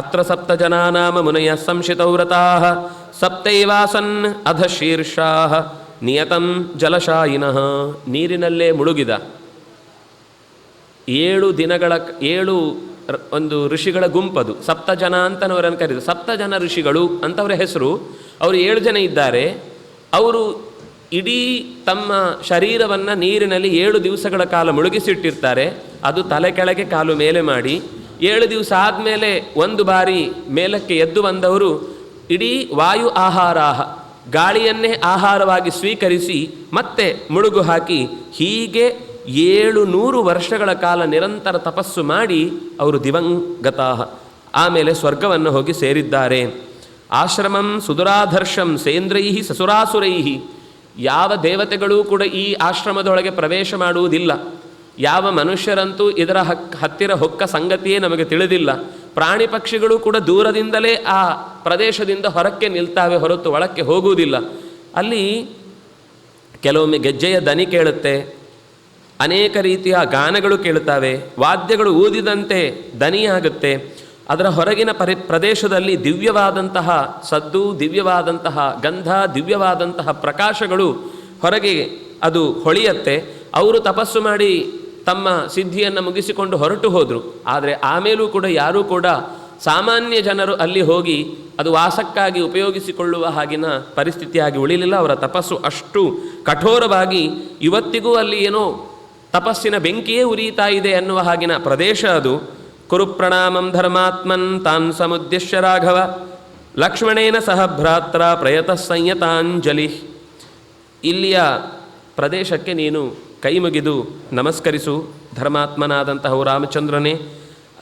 ಅತ್ರ ಸಪ್ತ ಜನಾನಾಮ ಮುನಯ ಸಂಶಿತವ್ರತಾ ಸಪ್ತೈವಾಸನ್ ಅಧ ಶೀರ್ಷಾಃ ನಿಯತಂ ಜಲಶಾಯಿನಃ. ನೀರಿನಲ್ಲೇ ಮುಳುಗಿದ 7 ದಿನಗಳ 7 ಒಂದು ಋಷಿಗಳ ಗುಂಪದು. ಸಪ್ತ ಜನ ಅಂತನವರನ್ನು ಕರೀತಾರೆ. 7 ಜನ ಋಷಿಗಳು ಅಂತವರ ಹೆಸರು. ಅವರು 7 ಜನ ಇದ್ದಾರೆ. ಅವರು ಇಡೀ ತಮ್ಮ ಶರೀರವನ್ನು ನೀರಿನಲ್ಲಿ 7 ದಿವಸಗಳ ಕಾಲ ಮುಳುಗಿಸಿಟ್ಟಿರ್ತಾರೆ. ಅದು ತಲೆ ಕೆಳಗೆ ಕಾಲು ಮೇಲೆ ಮಾಡಿ 7 ದಿವಸ ಆದಮೇಲೆ ಒಂದು ಬಾರಿ ಮೇಲಕ್ಕೆ ಎದ್ದು ಬಂದವರು ಇಡೀ ವಾಯು ಆಹಾರಾಹ, ಗಾಳಿಯನ್ನೇ ಆಹಾರವಾಗಿ ಸ್ವೀಕರಿಸಿ ಮತ್ತೆ ಮುಳುಗು ಹಾಕಿ, ಹೀಗೆ 700 ವರ್ಷಗಳ ಕಾಲ ನಿರಂತರ ತಪಸ್ಸು ಮಾಡಿ ಅವರು ದಿವಂಗತಾಹ, ಆಮೇಲೆ ಸ್ವರ್ಗವನ್ನು ಹೋಗಿ ಸೇರಿದ್ದಾರೆ. ಆಶ್ರಮಂ ಸುದುರಾಧರ್ಷಂ ಸೇಂದ್ರೈಹಿ ಸಸುರಾಸುರೈಹಿ. ಯಾವ ದೇವತೆಗಳೂ ಕೂಡ ಈ ಆಶ್ರಮದೊಳಗೆ ಪ್ರವೇಶ ಮಾಡುವುದಿಲ್ಲ. ಯಾವ ಮನುಷ್ಯರಂತೂ ಇದರ ಹತ್ತಿರ ಹೊಕ್ಕ ಸಂಗತಿಯೇ ನಮಗೆ ತಿಳಿದಿಲ್ಲ. ಪ್ರಾಣಿ ಪಕ್ಷಿಗಳು ಕೂಡ ದೂರದಿಂದಲೇ ಆ ಪ್ರದೇಶದಿಂದ ಹೊರಕ್ಕೆ ನಿಲ್ತಾವೆ ಹೊರತು ಒಳಕ್ಕೆ ಹೋಗುವುದಿಲ್ಲ. ಅಲ್ಲಿ ಕೆಲವೊಮ್ಮೆ ಗೆಜ್ಜೆಯ ದನಿ ಕೇಳುತ್ತೆ, ಅನೇಕ ರೀತಿಯ ಗಾನಗಳು ಕೇಳುತ್ತವೆ, ವಾದ್ಯಗಳು ಊದಿದಂತೆ ದನಿಯಾಗುತ್ತೆ. ಅದರ ಹೊರಗಿನ ಪ್ರದೇಶದಲ್ಲಿ ದಿವ್ಯವಾದಂತಹ ಸದ್ದು, ದಿವ್ಯವಾದಂತಹ ಗಂಧ, ದಿವ್ಯವಾದಂತಹ ಪ್ರಕಾಶಗಳು ಹೊರಗೆ ಅದು ಹೊಳೆಯುತ್ತೆ. ಅವರು ತಪಸ್ಸು ಮಾಡಿ ತಮ್ಮ ಸಿದ್ಧಿಯನ್ನು ಮುಗಿಸಿಕೊಂಡು ಹೊರಟು ಹೋದರು. ಆದರೆ ಆಮೇಲೂ ಕೂಡ ಯಾರೂ ಕೂಡ ಸಾಮಾನ್ಯ ಜನರು ಅಲ್ಲಿ ಹೋಗಿ ಅದು ವಾಸಕ್ಕಾಗಿ ಉಪಯೋಗಿಸಿಕೊಳ್ಳುವ ಹಾಗಿನ ಪರಿಸ್ಥಿತಿಯಾಗಿ ಉಳಿಲಿಲ್ಲ. ಅವರ ತಪಸ್ಸು ಅಷ್ಟು ಕಠೋರವಾಗಿ ಇವತ್ತಿಗೂ ಅಲ್ಲಿ ಏನೋ ತಪಸ್ಸಿನ ಬೆಂಕಿಯೇ ಉರಿಯುತ್ತಾ ಇದೆ ಅನ್ನುವ ಹಾಗಿನ ಪ್ರದೇಶ ಅದು. ಕುರು ಪ್ರಣಾಮಂ ಧರ್ಮಾತ್ಮನ್ ತಾನ್ ಸಮುದ್ದಿಶ್ಯ ರಾಘವ ಲಕ್ಷ್ಮಣೇನ ಸಹ ಭ್ರಾತ್ರ ಪ್ರಯತ ಸಂಯತಾಂಜಲಿ. ಇಲ್ಲಿಯ ಪ್ರದೇಶಕ್ಕೆ ನೀನು ಕೈ ಮುಗಿದು ನಮಸ್ಕರಿಸು. ಧರ್ಮಾತ್ಮನಾದಂತಹ ರಾಮಚಂದ್ರನೇ,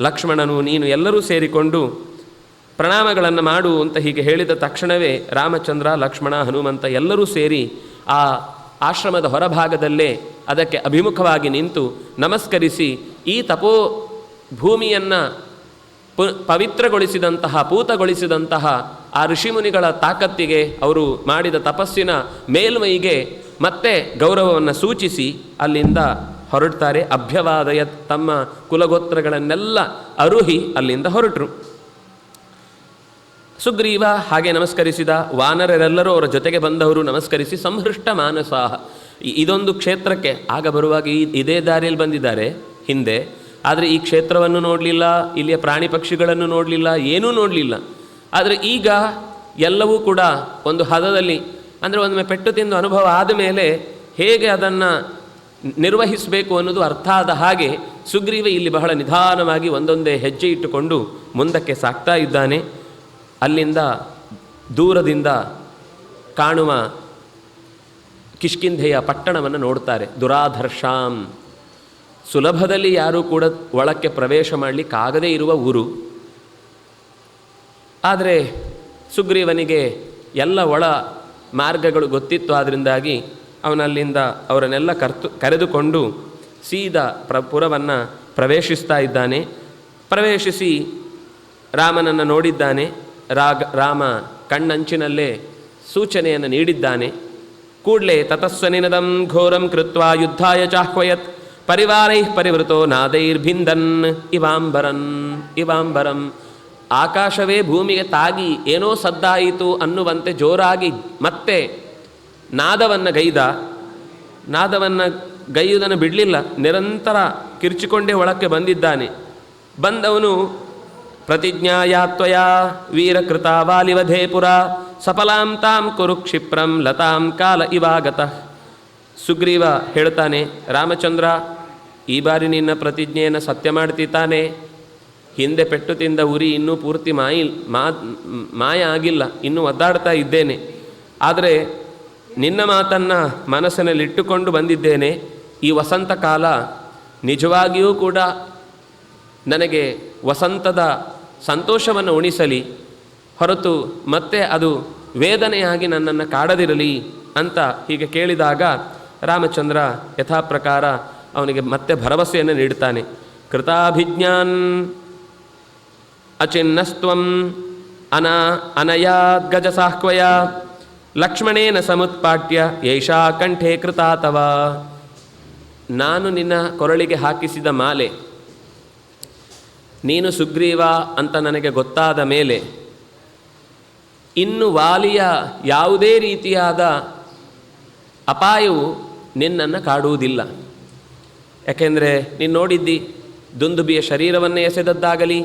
ಲಕ್ಷ್ಮಣನು, ನೀನು ಎಲ್ಲರೂ ಸೇರಿಕೊಂಡು ಪ್ರಣಾಮಗಳನ್ನು ಮಾಡು ಅಂತ ಹೀಗೆ ಹೇಳಿದ ತಕ್ಷಣವೇ ರಾಮಚಂದ್ರ, ಲಕ್ಷ್ಮಣ, ಹನುಮಂತ ಎಲ್ಲರೂ ಸೇರಿ ಆ ಆಶ್ರಮದ ಹೊರಭಾಗದಲ್ಲೇ ಅದಕ್ಕೆ ಅಭಿಮುಖವಾಗಿ ನಿಂತು ನಮಸ್ಕರಿಸಿ ಈ ತಪೋ ಭೂಮಿಯನ್ನು ಪವಿತ್ರಗೊಳಿಸಿದಂತಹ, ಪೂತಗೊಳಿಸಿದಂತಹ ಆ ಋಷಿಮುನಿಗಳ ತಾಕತ್ತಿಗೆ, ಅವರು ಮಾಡಿದ ತಪಸ್ಸಿನ ಮೇಲ್ಮೈಗೆ ಮತ್ತೆ ಗೌರವವನ್ನು ಸೂಚಿಸಿ ಅಲ್ಲಿಂದ ಹೊರಡ್ತಾರೆ. ಅಭ್ಯವಾದಯ, ತಮ್ಮ ಕುಲಗೋತ್ರಗಳನ್ನೆಲ್ಲ ಅರುಹಿ ಅಲ್ಲಿಂದ ಹೊರಟರು. ಸುಗ್ರೀವ ಹಾಗೆ ನಮಸ್ಕರಿಸಿದ. ವಾನರರೆಲ್ಲರೂ ಅವರ ಜೊತೆಗೆ ಬಂದವರು ನಮಸ್ಕರಿಸಿ ಸಂಹೃಷ್ಟ ಮಾನಸಾಹ. ಇದೊಂದು ಕ್ಷೇತ್ರಕ್ಕೆ ಆಗ ಬರುವಾಗ ಇದೇ ದಾರಿಯಲ್ಲಿ ಬಂದಿದ್ದಾರೆ ಹಿಂದೆ, ಆದರೆ ಈ ಕ್ಷೇತ್ರವನ್ನು ನೋಡಲಿಲ್ಲ, ಇಲ್ಲಿಯ ಪ್ರಾಣಿ ಪಕ್ಷಿಗಳನ್ನು ನೋಡಲಿಲ್ಲ, ಏನೂ ನೋಡಲಿಲ್ಲ. ಆದರೆ ಈಗ ಎಲ್ಲವೂ ಕೂಡ ಒಂದು ಹದದಲ್ಲಿ, ಅಂದರೆ ಒಮ್ಮೆ ಪೆಟ್ಟು ತಿಂದು ಅನುಭವ ಆದ ಮೇಲೆ ಹೇಗೆ ಅದನ್ನು ನಿರ್ವಹಿಸಬೇಕು ಅನ್ನೋದು ಅರ್ಥ ಆದ ಹಾಗೆ ಸುಗ್ರೀವ ಇಲ್ಲಿ ಬಹಳ ನಿಧಾನವಾಗಿ ಒಂದೊಂದೇ ಹೆಜ್ಜೆ ಇಟ್ಟುಕೊಂಡು ಮುಂದಕ್ಕೆ ಸಾಗ್ತಾ ಇದ್ದಾನೆ. ಅಲ್ಲಿಂದ ದೂರದಿಂದ ಕಾಣುವ ಕಿಷ್ಕಿಂಧೆಯ ಪಟ್ಟಣವನ್ನು ನೋಡ್ತಾರೆ. ದುರಾಧರ್ಷಾಂ, ಸುಲಭದಲ್ಲಿ ಯಾರೂ ಕೂಡ ಒಳಕ್ಕೆ ಪ್ರವೇಶ ಮಾಡಲಿಕ್ಕಾಗದೇ ಇರುವ ಊರು. ಆದರೆ ಸುಗ್ರೀವನಿಗೆ ಎಲ್ಲ ಒಳ ಮಾರ್ಗಗಳು ಗೊತ್ತಿತ್ತು. ಆದ್ದರಿಂದಾಗಿ ಅವನಲ್ಲಿಂದ ಅವರನ್ನೆಲ್ಲ ಕರೆದುಕೊಂಡು ಸೀದಾ ಪುರವನ್ನು ಪ್ರವೇಶಿಸ್ತಾ ಇದ್ದಾನೆ. ಪ್ರವೇಶಿಸಿ ರಾಮನನ್ನು ನೋಡಿದ್ದಾನೆ. ರಾಮ ಕಣ್ಣಂಚಿನಲ್ಲೇ ಸೂಚನೆಯನ್ನು ನೀಡಿದ್ದಾನೆ. ಕೂಡಲೇ ತತಸ್ವನಿನದಂ ಘೋರಂ ಕೃತ್ವಾ ಯುದ್ಧಾಯ ಚಾಹ್ವಯತ್ ಪರಿವಾರೈಃ ಪರಿವೃತೋ ನಾದೈರ್ಭಿಂದನ್ ಇವಾಂಬರಂ. ಆಕಾಶವೇ ಭೂಮಿಗೆ ತಾಗಿ ಏನೋ ಸದ್ದಾಯಿತು ಅನ್ನುವಂತೆ ಜೋರಾಗಿ ಮತ್ತೆ ನಾದವನ್ನು ಗೈದ. ನಾದವನ್ನು ಗೈಯುವುದನ್ನು ಬಿಡಲಿಲ್ಲ, ನಿರಂತರ ಕಿರ್ಚಿಕೊಂಡೇ ಒಳಕ್ಕೆ ಬಂದಿದ್ದಾನೆ. ಬಂದವನು ಪ್ರತಿಜ್ಞಾಯಾತ್ವಯ ವೀರಕೃತ ವಾಲಿವಧೇ ಪುರ ಸಫಲಾಂ ತಾಂ ಕುರು ಕ್ಷಿಪ್ರಂ ಲತಾಂ ಕಾಲ ಇವಾಗತಃ. ಸುಗ್ರೀವ ಹೇಳ್ತಾನೆ, ರಾಮಚಂದ್ರ, ಈ ಬಾರಿ ನಿನ್ನ ಪ್ರತಿಜ್ಞೆಯನ್ನು ಸತ್ಯ ಮಾಡ್ತಿದ್ದಾನೆ. ಹಿಂದೆ ಪೆಟ್ಟು ತಿಂದ ಉರಿ ಇನ್ನೂ ಪೂರ್ತಿ ಮಾಯ ಆಗಿಲ್ಲ, ಇನ್ನೂ ಒದ್ದಾಡ್ತಾ ಇದ್ದೇನೆ. ಆದರೆ ನಿನ್ನ ಮಾತನ್ನು ಮನಸ್ಸಿನಲ್ಲಿಟ್ಟುಕೊಂಡು ಬಂದಿದ್ದೇನೆ. ಈ ವಸಂತ ಕಾಲ ನಿಜವಾಗಿಯೂ ಕೂಡ ನನಗೆ ವಸಂತದ ಸಂತೋಷವನ್ನು ಉಣಿಸಲಿ ಹೊರತು ಮತ್ತೆ ಅದು ವೇದನೆಯಾಗಿ ನನ್ನನ್ನು ಕಾಡದಿರಲಿ ಅಂತ ಹೀಗೆ ಕೇಳಿದಾಗ ರಾಮಚಂದ್ರ ಯಥಾಪ್ರಕಾರ ಅವನಿಗೆ ಮತ್ತೆ ಭರವಸೆಯನ್ನು ನೀಡುತ್ತಾನೆ. ಕೃತಾಭಿಜ್ಞಾನ್ ಅಚಿನ್ನಸ್ತ್ವಂ ಅನಯಾದ್ಗಜ ಸಾಹ್ವಯ ಲಕ್ಷ್ಮಣೇನ ಸಮುತ್ಪಾಟ್ಯ ಯೈಷಾ ಕಂಠೇ ಕೃತಾ ತವ. ನಾನು ನಿನ್ನ ಕೊರಳಿಗೆ ಹಾಕಿಸಿದ ಮಾಲೆ ನೀನು ಸುಗ್ರೀವ ಅಂತ ನನಗೆ ಗೊತ್ತಾದ ಮೇಲೆ ಇನ್ನು ವಾಲಿಯ ಯಾವುದೇ ರೀತಿಯಾದ ಅಪಾಯವು ನಿನ್ನನ್ನು ಕಾಡುವುದಿಲ್ಲ. ಯಾಕೆಂದರೆ ನೀನು ನೋಡಿದ್ದಿ, ದುಂದುಬಿಯ ಶರೀರವನ್ನೇ ಎಸೆದದ್ದಾಗಲಿ,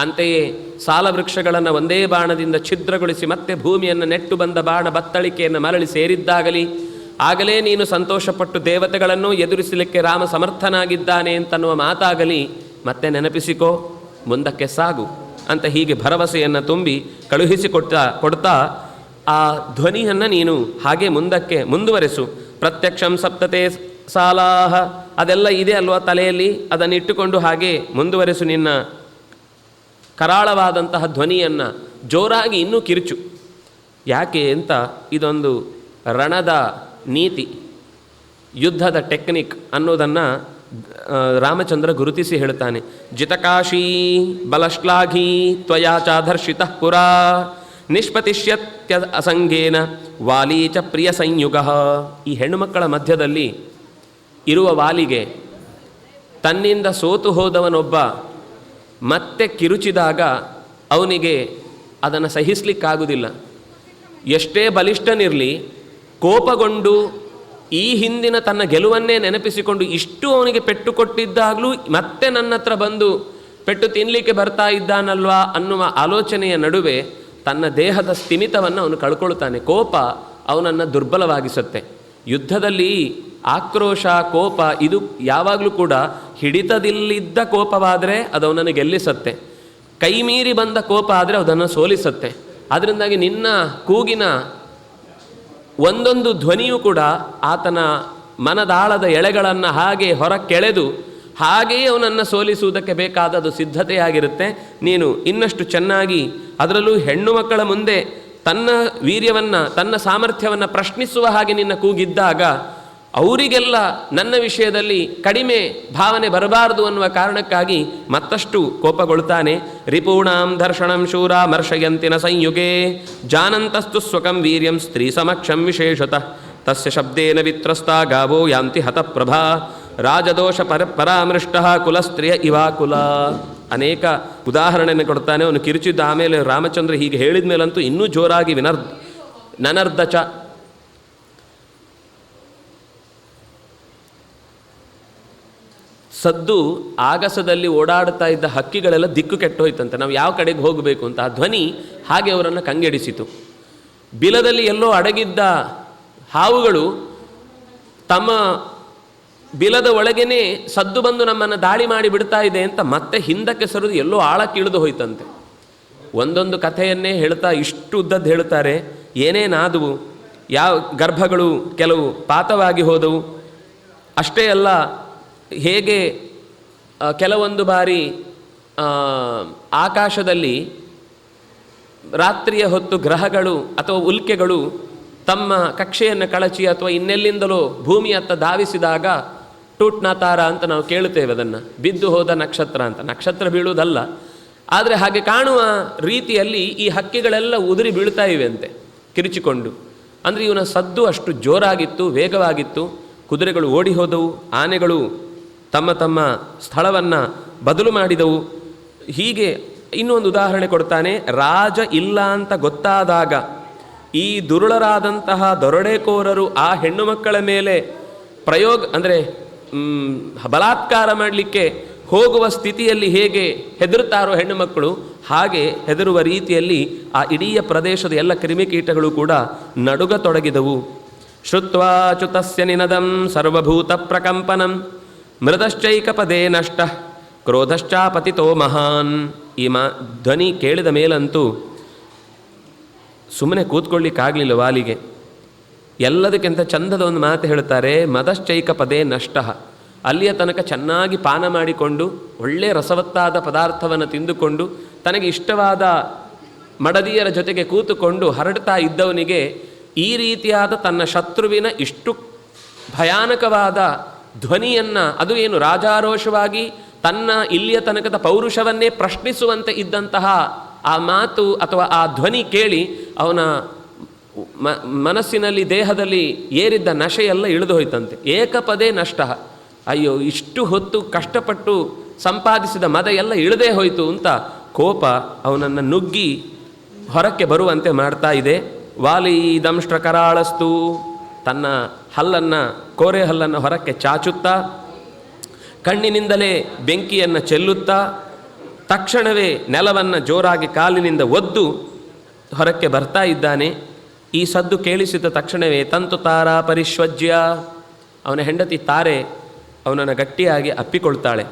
ಅಂತೆಯೇ ಸಾಲವೃಕ್ಷಗಳನ್ನು ಒಂದೇ ಬಾಣದಿಂದ ಛಿದ್ರಗೊಳಿಸಿ ಮತ್ತೆ ಭೂಮಿಯನ್ನು ನೆಟ್ಟು ಬಂದ ಬಾಣ ಬತ್ತಳಿಕೆಯನ್ನು ಮರಳಿ ಸೇರಿದ್ದಾಗಲಿ, ಆಗಲೇ ನೀನು ಸಂತೋಷಪಟ್ಟು ದೇವತೆಗಳನ್ನು ಎದುರಿಸಲಿಕ್ಕೆ ರಾಮ ಸಮರ್ಥನಾಗಿದ್ದಾನೆ ಅಂತನ್ನುವ ಮಾತಾಗಲಿ ಮತ್ತೆ ನೆನಪಿಸಿಕೋ, ಮುಂದಕ್ಕೆ ಸಾಗು ಅಂತ ಹೀಗೆ ಭರವಸೆಯನ್ನು ತುಂಬಿ ಕೊಡ್ತಾ ಆ ಧ್ವನಿಯನ್ನು ನೀನು ಹಾಗೆ ಮುಂದಕ್ಕೆ ಮುಂದುವರೆಸು. ಪ್ರತ್ಯಕ್ಷಂ ಸಪ್ತತೆ ಸಾಲಾಹ, ಅದೆಲ್ಲ ಇದೆ ಅಲ್ವಾ ತಲೆಯಲ್ಲಿ, ಅದನ್ನು ಇಟ್ಟುಕೊಂಡು ಹಾಗೆ ಮುಂದುವರೆಸು. ನಿನ್ನ ಕರಾಳವಾದಂತಹ ಧ್ವನಿಯನ್ನು ಜೋರಾಗಿ ಇನ್ನೂ ಕಿರುಚು. ಯಾಕೆ ಅಂತ ಇದೊಂದು ರಣದ ನೀತಿ, ಯುದ್ಧದ ಟೆಕ್ನಿಕ್ ಅನ್ನೋದನ್ನು ರಾಮಚಂದ್ರ ಗುರುತಿಸಿ ಹೇಳ್ತಾನೆ. ಜಿತಕಾಶೀ ಬಲಶ್ಲಾಘೀ ತ್ವಯಾ ಚಾಧರ್ಷಿತಃ ಪುರಾ ನಿಷ್ಪತಿಷ್ಯತ್ಯ ಅಸಂಗೇನ ವಾಲೀ ಚ ಪ್ರಿಯ ಸಂಯುಗ. ಈ ಹೆಣ್ಣುಮಕ್ಕಳ ಮಧ್ಯದಲ್ಲಿ ಇರುವ ವಾಲಿಗೆ ತನ್ನಿಂದ ಸೋತು ಹೋದವನೊಬ್ಬ ಮತ್ತೆ ಕಿರುಚಿದಾಗ ಅವನಿಗೆ ಅದನ್ನು ಸಹಿಸಲಿಕ್ಕಾಗುವುದಿಲ್ಲ. ಎಷ್ಟೇ ಬಲಿಷ್ಠನಿರಲಿ, ಕೋಪಗೊಂಡು ಈ ಹಿಂದಿನ ತನ್ನ ಗೆಲುವನ್ನೇ ನೆನಪಿಸಿಕೊಂಡು ಇಷ್ಟು ಅವನಿಗೆ ಪೆಟ್ಟು ಕೊಟ್ಟಿದ್ದಾಗಲೂ ಮತ್ತೆ ನನ್ನ ಹತ್ರ ಬಂದು ಪೆಟ್ಟು ತಿನ್ನಲಿಕ್ಕೆ ಬರ್ತಾ ಇದ್ದಾನಲ್ವಾ ಅನ್ನುವ ಆಲೋಚನೆಯ ನಡುವೆ ತನ್ನ ದೇಹದ ಸ್ಥಿಮಿತವನ್ನು ಅವನು ಕಳ್ಕೊಳ್ತಾನೆ. ಕೋಪ ಅವನನ್ನು ದುರ್ಬಲವಾಗಿಸುತ್ತೆ. ಯುದ್ಧದಲ್ಲಿ ಆಕ್ರೋಶ, ಕೋಪ ಇದು ಯಾವಾಗಲೂ ಕೂಡ ಹಿಡಿತದಿಲ್ಲಿದ್ದ ಕೋಪವಾದರೆ ಅದು ಅವನನ್ನು ಗೆಲ್ಲಿಸುತ್ತೆ, ಕೈ ಮೀರಿ ಬಂದ ಕೋಪ ಆದರೆ ಅದನ್ನು ಸೋಲಿಸುತ್ತೆ. ಅದರಿಂದಾಗಿ ನಿನ್ನ ಕೂಗಿನ ಒಂದೊಂದು ಧ್ವನಿಯೂ ಕೂಡ ಆತನ ಮನದಾಳದ ಎಳೆಗಳನ್ನು ಹಾಗೆ ಹೊರಕ್ಕೆಳೆದು ಹಾಗೆಯೇ ಅವನನ್ನು ಸೋಲಿಸುವುದಕ್ಕೆ ಬೇಕಾದದು ಸಿದ್ಧತೆಯಾಗಿರುತ್ತೆ. ನೀನು ಇನ್ನಷ್ಟು ಚೆನ್ನಾಗಿ, ಅದರಲ್ಲೂ ಹೆಣ್ಣು ಮಕ್ಕಳ ಮುಂದೆ ತನ್ನ ವೀರ್ಯವನ್ನು, ತನ್ನ ಸಾಮರ್ಥ್ಯವನ್ನು ಪ್ರಶ್ನಿಸುವ ಹಾಗೆ ನಿನ್ನ ಕೂಗಿದ್ದಾಗ ಅವರಿಗೆಲ್ಲ ನನ್ನ ವಿಷಯದಲ್ಲಿ ಕಡಿಮೆ ಭಾವನೆ ಬರಬಾರದು ಅನ್ನುವ ಕಾರಣಕ್ಕಾಗಿ ಮತ್ತಷ್ಟು ಕೋಪಗೊಳ್ತಾನೆ. ರಿಪೂಣಾಂ ದರ್ಶನಂ ಶೂರ ಮರ್ಷಯಂತಿನ ಸಂಯುಗೇ ಜಾನಂತಸ್ತು ಸ್ವಕಂ ವೀರ್ಯಂ ಸ್ತ್ರೀ ಸಮಕ್ಷಂ ವಿಶೇಷತಃ ತಸ್ಯ ಶಬ್ದೇನ ವಿತ್ರಸ್ತಾ ಗಾವೋ ಯಾಂತಿ ಹತಪ್ರಭಾ ರಾಜದೋಷ ಪರಾಮೃಷ್ಟ ಕುಲಸ್ತ್ರೀಯ ಇವಾಕುಲ. ಅನೇಕ ಉದಾಹರಣೆಯನ್ನು ಕೊಡ್ತಾನೆ. ಅವನು ಕಿರುಚಿದ್ದ ಆಮೇಲೆ ರಾಮಚಂದ್ರ ಹೀಗೆ ಹೇಳಿದ ಮೇಲಂತೂ ಇನ್ನೂ ಜೋರಾಗಿ ನನರ್ದಚ. ಸದ್ದು ಆಗಸದಲ್ಲಿ ಓಡಾಡ್ತಾ ಇದ್ದ ಹಕ್ಕಿಗಳೆಲ್ಲ ದಿಕ್ಕು ಕೆಟ್ಟೋಯ್ತಂತೆ, ನಾವು ಯಾವ ಕಡೆಗೆ ಹೋಗಬೇಕು ಅಂತ. ಆ ಧ್ವನಿ ಹಾಗೆ ಅವರನ್ನು ಕಂಗೆಡಿಸಿತು. ಬಿಲದಲ್ಲಿ ಎಲ್ಲೋ ಅಡಗಿದ್ದ ಹಾವುಗಳು ತಮ್ಮ ಬಿಲದ ಒಳಗೇನೆ ಸದ್ದು ಬಂದು ನಮ್ಮನ್ನು ದಾಳಿ ಮಾಡಿ ಬಿಡ್ತಾ ಇದೆ ಅಂತ ಮತ್ತೆ ಹಿಂದಕ್ಕೆ ಸರಿದು ಎಲ್ಲೋ ಆಳಕ್ಕೆ ಇಳಿದು ಹೋಯ್ತಂತೆ. ಒಂದೊಂದು ಕಥೆಯನ್ನೇ ಹೇಳ್ತಾ ಇಷ್ಟು ಉದ್ದದ್ದು ಹೇಳ್ತಾರೆ. ಏನೇನಾದವು, ಯಾವ ಗರ್ಭಗಳು ಕೆಲವು ಪಾತವಾಗಿ ಹೋದವು, ಅಷ್ಟೇ ಅಲ್ಲ ಹೇಗೆ ಕೆಲವೊಂದು ಬಾರಿ ಆಕಾಶದಲ್ಲಿ ರಾತ್ರಿಯ ಹೊತ್ತು ಗ್ರಹಗಳು ಅಥವಾ ಉಲ್ಕೆಗಳು ತಮ್ಮ ಕಕ್ಷೆಯನ್ನು ಕಳಚಿ ಅಥವಾ ಇನ್ನೆಲ್ಲಿಂದಲೋ ಭೂಮಿಯತ್ತ ಧಾವಿಸಿದಾಗ ಟೂಟ್ನಾತಾರ ಅಂತ ನಾವು ಕೇಳುತ್ತೇವೆ. ಅದನ್ನು ಬಿದ್ದು ಹೋದ ನಕ್ಷತ್ರ ಅಂತ. ನಕ್ಷತ್ರ ಬೀಳುವುದಲ್ಲ, ಆದರೆ ಹಾಗೆ ಕಾಣುವ ರೀತಿಯಲ್ಲಿ ಈ ಹಕ್ಕಿಗಳೆಲ್ಲ ಉದುರಿ ಬೀಳ್ತಾ ಇವೆ ಅಂತೆ ಕಿರಿಚಿಕೊಂಡು. ಅಂದರೆ ಇವನ ಸದ್ದು ಅಷ್ಟು ಜೋರಾಗಿತ್ತು, ವೇಗವಾಗಿತ್ತು. ಕುದುರೆಗಳು ಓಡಿ ಹೋದವು, ಆನೆಗಳು ತಮ್ಮ ತಮ್ಮ ಸ್ಥಳವನ್ನು ಬದಲು ಮಾಡಿದವು. ಹೀಗೆ ಇನ್ನೊಂದು ಉದಾಹರಣೆ ಕೊಡ್ತಾನೆ. ರಾಜ ಇಲ್ಲ ಅಂತ ಗೊತ್ತಾದಾಗ ಈ ದುರುಳರಾದಂತಹ ದೊರಡೆಕೋರರು ಆ ಹೆಣ್ಣು ಮಕ್ಕಳ ಮೇಲೆ ಪ್ರಯೋಗ ಅಂದರೆ ಬಲಾತ್ಕಾರ ಮಾಡಲಿಕ್ಕೆ ಹೋಗುವ ಸ್ಥಿತಿಯಲ್ಲಿ ಹೇಗೆ ಹೆದರುತ್ತಾರೋ ಹೆಣ್ಣು ಮಕ್ಕಳು, ಹಾಗೆ ಹೆದರುವ ರೀತಿಯಲ್ಲಿ ಆ ಇಡೀ ಪ್ರದೇಶದ ಎಲ್ಲ ಕ್ರಿಮಿಕೀಟಗಳು ಕೂಡ ನಡುಗತೊಡಗಿದವು. ಶ್ರುತ್ವಾ ಚ್ಯುತಸ್ಯ ನಿನದಂ ಸರ್ವಭೂತ ಪ್ರಕಂಪನಂ ಮೃತಶ್ಚೈಕಪದೇ ನಷ್ಟ ಕ್ರೋಧಶ್ಚಾಪತಿತೋ ಮಹಾನ್. ಈ ಧ್ವನಿ ಕೇಳಿದ ಮೇಲಂತೂ ಸುಮ್ಮನೆ ಕೂತ್ಕೊಳ್ಳಿಕ್ಕಾಗಲಿಲ್ಲ ವಾಲಿಗೆ. ಎಲ್ಲದಕ್ಕಿಂತ ಚಂದದ ಒಂದು ಮಾತು ಹೇಳ್ತಾರೆ, ಮದಶ್ಚೈಕಪದೇ ನಷ್ಟ. ಅಲ್ಲಿಯ ತನಕ ಚೆನ್ನಾಗಿ ಪಾನ ಮಾಡಿಕೊಂಡು ಒಳ್ಳೆ ರಸವತ್ತಾದ ಪದಾರ್ಥವನ್ನು ತಿಂದುಕೊಂಡು ತನಗೆ ಇಷ್ಟವಾದ ಮಡದಿಯರ ಜೊತೆಗೆ ಕೂತುಕೊಂಡು ಹರಡ್ತಾ ಇದ್ದವನಿಗೆ ಈ ರೀತಿಯಾದ ತನ್ನ ಶತ್ರುವಿನ ಇಷ್ಟು ಭಯಾನಕವಾದ ಧ್ವನಿಯನ್ನು, ಅದು ಏನು ರಾಜಾರೋಷವಾಗಿ ತನ್ನ ಇಲ್ಲಿಯ ತನಕದ ಪೌರುಷವನ್ನೇ ಪ್ರಶ್ನಿಸುವಂತೆ ಇದ್ದಂತಹ ಆ ಮಾತು ಅಥವಾ ಆ ಧ್ವನಿ ಕೇಳಿ ಅವನ ಮನಸ್ಸಿನಲ್ಲಿ ದೇಹದಲ್ಲಿ ಏರಿದ್ದ ನಶೆಯೆಲ್ಲ ಇಳಿದು ಹೋಯ್ತಂತೆ. ಏಕಪದೇ ನಷ್ಟ. ಅಯ್ಯೋ, ಇಷ್ಟು ಹೊತ್ತು ಕಷ್ಟಪಟ್ಟು ಸಂಪಾದಿಸಿದ ಮದ ಎಲ್ಲ ಇಳದೇ ಹೋಯಿತು ಅಂತ ಕೋಪ ಅವನನ್ನು ನುಗ್ಗಿ ಹೊರಕ್ಕೆ ಬರುವಂತೆ ಮಾಡ್ತಾ ಇದೆ. ವಾಲಿ ದಂಷ್ಟ್ರ ಕರಾಳಸ್ತು, ತನ್ನ ಹಲ್ಲನ್ನು, ಕೋರೆ ಹಲ್ಲನ್ನು ಹೊರಕ್ಕೆ ಚಾಚುತ್ತಾ ಕಣ್ಣಿನಿಂದಲೇ ಬೆಂಕಿಯನ್ನು ಚೆಲ್ಲುತ್ತಾ ತಕ್ಷಣವೇ ನೆಲವನ್ನು ಜೋರಾಗಿ ಕಾಲಿನಿಂದ ಒದ್ದು ಹೊರಕ್ಕೆ ಬರ್ತಾ ಇದ್ದಾನೆ. ಈ ಸದ್ದು ಕೇಳಿಸಿದ ತಕ್ಷಣವೇ ತಂತು ತಾರಾ ಪರಿಶ್ವಜ್ಯ, ಅವನ ಹೆಂಡತಿ ತಾರೆ ಅವನನ್ನು ಗಟ್ಟಿಯಾಗಿ ಅಪ್ಪಿಕೊಳ್ತಾಳೆ.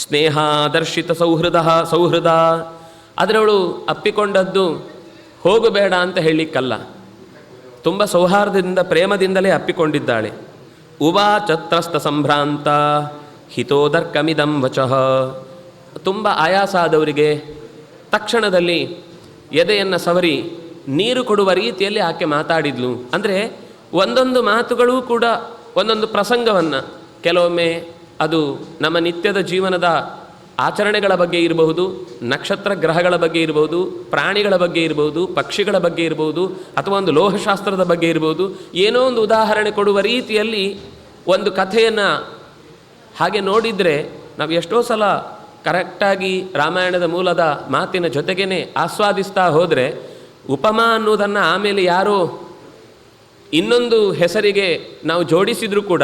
ಸ್ನೇಹಾದರ್ಶಿತ ಸೌಹೃದ, ಅದರವಳು ಅಪ್ಪಿಕೊಂಡದ್ದು ಹೋಗಬೇಡ ಅಂತ ಹೇಳಲಿಕ್ಕಲ್ಲ, ತುಂಬ ಸೌಹಾರ್ದದಿಂದ ಪ್ರೇಮದಿಂದಲೇ ಅಪ್ಪಿಕೊಂಡಿದ್ದಾಳೆ. ಉವಾಚತ್ರಸ್ತ ಸಂಭ್ರಾಂತ ಹಿತೋದರ್ಕಮಿದಂ ವಚಃ. ತುಂಬ ಆಯಾಸ ಆದವರಿಗೆ ತಕ್ಷಣದಲ್ಲಿ ಎದೆಯನ್ನು ಸವರಿ ನೀರು ಕೊಡುವ ರೀತಿಯಲ್ಲಿ ಆಕೆ ಮಾತಾಡಿದ್ಲು. ಅಂದರೆ ಒಂದೊಂದು ಮಾತುಗಳೂ ಕೂಡ ಒಂದೊಂದು ಪ್ರಸಂಗವನ್ನು, ಕೆಲವೊಮ್ಮೆ ಅದು ನಮ್ಮ ನಿತ್ಯದ ಜೀವನದ ಆಚರಣೆಗಳ ಬಗ್ಗೆ ಇರಬಹುದು, ನಕ್ಷತ್ರ ಗ್ರಹಗಳ ಬಗ್ಗೆ ಇರಬಹುದು, ಪ್ರಾಣಿಗಳ ಬಗ್ಗೆ ಇರಬಹುದು, ಪಕ್ಷಿಗಳ ಬಗ್ಗೆ ಇರಬಹುದು, ಅಥವಾ ಒಂದು ಲೋಹಶಾಸ್ತ್ರದ ಬಗ್ಗೆ ಇರಬಹುದು, ಏನೋ ಒಂದು ಉದಾಹರಣೆ ಕೊಡುವ ರೀತಿಯಲ್ಲಿ ಒಂದು ಕಥೆಯನ್ನು ಹಾಗೆ ನೋಡಿದರೆ ನಾವು ಎಷ್ಟೋ ಸಲ ಕರೆಕ್ಟಾಗಿ ರಾಮಾಯಣದ ಮೂಲದ ಮಾತಿನ ಜೊತೆಗೇ ಆಸ್ವಾದಿಸ್ತಾ ಹೋದರೆ, ಉಪಮಾ ಅನ್ನೋದನ್ನು ಆಮೇಲೆ ಯಾರೋ ಇನ್ನೊಂದು ಹೆಸರಿಗೆ ನಾವು ಜೋಡಿಸಿದರೂ ಕೂಡ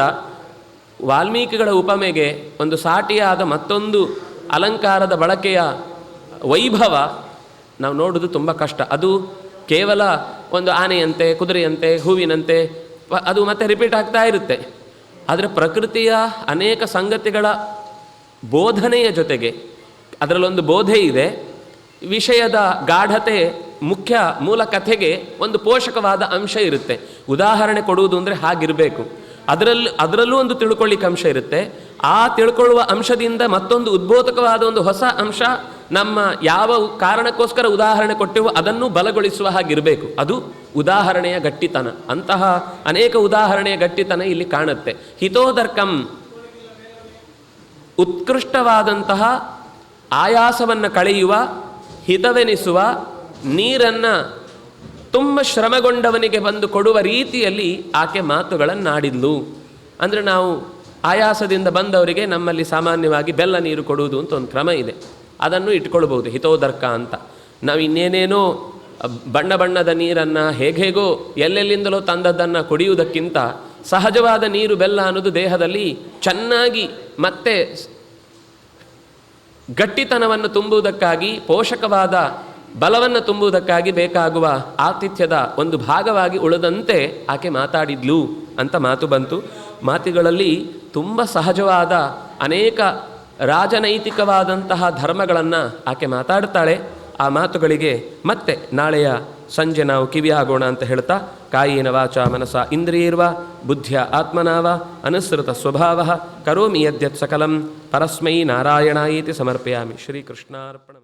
ವಾಲ್ಮೀಕಿಗಳ ಉಪಮೆಗೆ ಒಂದು ಸಾಟಿಯಾದ ಮತ್ತೊಂದು ಅಲಂಕಾರದ ಬಳಕೆಯ ವೈಭವ ನಾವು ನೋಡೋದು ತುಂಬ ಕಷ್ಟ. ಅದು ಕೇವಲ ಒಂದು ಆನೆಯಂತೆ, ಕುದುರೆಯಂತೆ, ಹೂವಿನಂತೆ ಅದು ಮತ್ತೆ ರಿಪೀಟ್ ಆಗ್ತಾ ಇರುತ್ತೆ. ಆದರೆ ಪ್ರಕೃತಿಯ ಅನೇಕ ಸಂಗತಿಗಳ ಬೋಧನೆಯ ಜೊತೆಗೆ ಅದರಲ್ಲೊಂದು ಬೋಧೆ ಇದೆ, ವಿಷಯದ ಗಾಢತೆ ಮುಖ್ಯ ಮೂಲ ಕಥೆಗೆ ಒಂದು ಪೋಷಕವಾದ ಅಂಶ ಇರುತ್ತೆ. ಉದಾಹರಣೆ ಕೊಡುವುದು ಅಂದರೆ ಹಾಗಿರಬೇಕು. ಅದರಲ್ಲೂ ಒಂದು ತಿಳ್ಕೊಳ್ಳಿಕ್ಕೆ ಅಂಶ ಇರುತ್ತೆ. ಆ ತಿಳ್ಕೊಳ್ಳುವ ಅಂಶದಿಂದ ಮತ್ತೊಂದು ಉದ್ಬೋಧಕವಾದ ಒಂದು ಹೊಸ ಅಂಶ ನಮ್ಮ ಯಾವ ಕಾರಣಕ್ಕೋಸ್ಕರ ಉದಾಹರಣೆ ಕೊಟ್ಟೆವೋ ಅದನ್ನು ಬಲಗೊಳಿಸುವ ಹಾಗಿರಬೇಕು. ಅದು ಉದಾಹರಣೆಯ ಗಟ್ಟಿತನ. ಅಂತಹ ಅನೇಕ ಉದಾಹರಣೆಯ ಗಟ್ಟಿತನ ಇಲ್ಲಿ ಕಾಣುತ್ತೆ. ಹಿತೋದರ್ಕಂ, ಉತ್ಕೃಷ್ಟವಾದಂತಹ ಆಯಾಸವನ್ನು ಕಳೆಯುವ, ಹಿತವೆನಿಸುವ ನೀರನ್ನು ತುಂಬ ಶ್ರಮಗೊಂಡವನಿಗೆ ಬಂದು ಕೊಡುವ ರೀತಿಯಲ್ಲಿ ಆಕೆ ಮಾತುಗಳನ್ನಾಡಿದ್ಲು. ಅಂದರೆ ನಾವು ಆಯಾಸದಿಂದ ಬಂದವರಿಗೆ ನಮ್ಮಲ್ಲಿ ಸಾಮಾನ್ಯವಾಗಿ ಬೆಲ್ಲ ನೀರು ಕೊಡುವುದು ಅಂತ ಒಂದು ಕ್ರಮ ಇದೆ, ಅದನ್ನು ಇಟ್ಕೊಳ್ಬೋದು ಹಿತೋದರ್ಕ ಅಂತ. ನಾವು ಇನ್ನೇನೇನೋ ಬಣ್ಣ ಬಣ್ಣದ ನೀರನ್ನು ಹೇಗೋ ಎಲ್ಲೆಲ್ಲಿಂದಲೋ ತಂದದ್ದನ್ನು ಕುಡಿಯುವುದಕ್ಕಿಂತ ಸಹಜವಾದ ನೀರು, ಬೆಲ್ಲ ಅನ್ನೋದು ದೇಹದಲ್ಲಿ ಚೆನ್ನಾಗಿ ಮತ್ತೆ ಗಟ್ಟಿತನವನ್ನು ತುಂಬುವುದಕ್ಕಾಗಿ, ಪೋಷಕವಾದ ಬಲವನ್ನು ತುಂಬುವುದಕ್ಕಾಗಿ ಬೇಕಾಗುವ ಆತಿಥ್ಯದ ಒಂದು ಭಾಗವಾಗಿ ಉಳಿದಂತೆ ಆಕೆ ಮಾತಾಡಿದ್ಲು ಅಂತ ಮಾತು ಬಂತು. ಮಾತುಗಳಲ್ಲಿ ತುಂಬ ಸಹಜವಾದ ಅನೇಕ ರಾಜನೈತಿಕವಾದಂತಹ ಧರ್ಮಗಳನ್ನು ಆಕೆ ಮಾತಾಡ್ತಾಳೆ. ಆ ಮಾತುಗಳಿಗೆ ಮತ್ತೆ ನಾಳೆಯ ಸಂಜೆ ನಾವು ಕಿವಿಯಾಗೋಣ ಅಂತ ಹೇಳ್ತಾ, ಕಾಯೇನ ವಾಚಾ ಮನಸಾ ಇಂದ್ರಿಯೈರ್ವ ಬುದ್ಧ್ಯ ಆತ್ಮನಾವ ಅನುಸೃತ ಸ್ವಭಾವ ಕರೋಮಿ ಯದ್ಯತ್ ಸಕಲಂ ಪರಸ್ಮೈ ನಾರಾಯಣಾಯೇತಿ ಸಮರ್ಪಯಾಮಿ. ಶ್ರೀಕೃಷ್ಣಾರ್ಪಣ.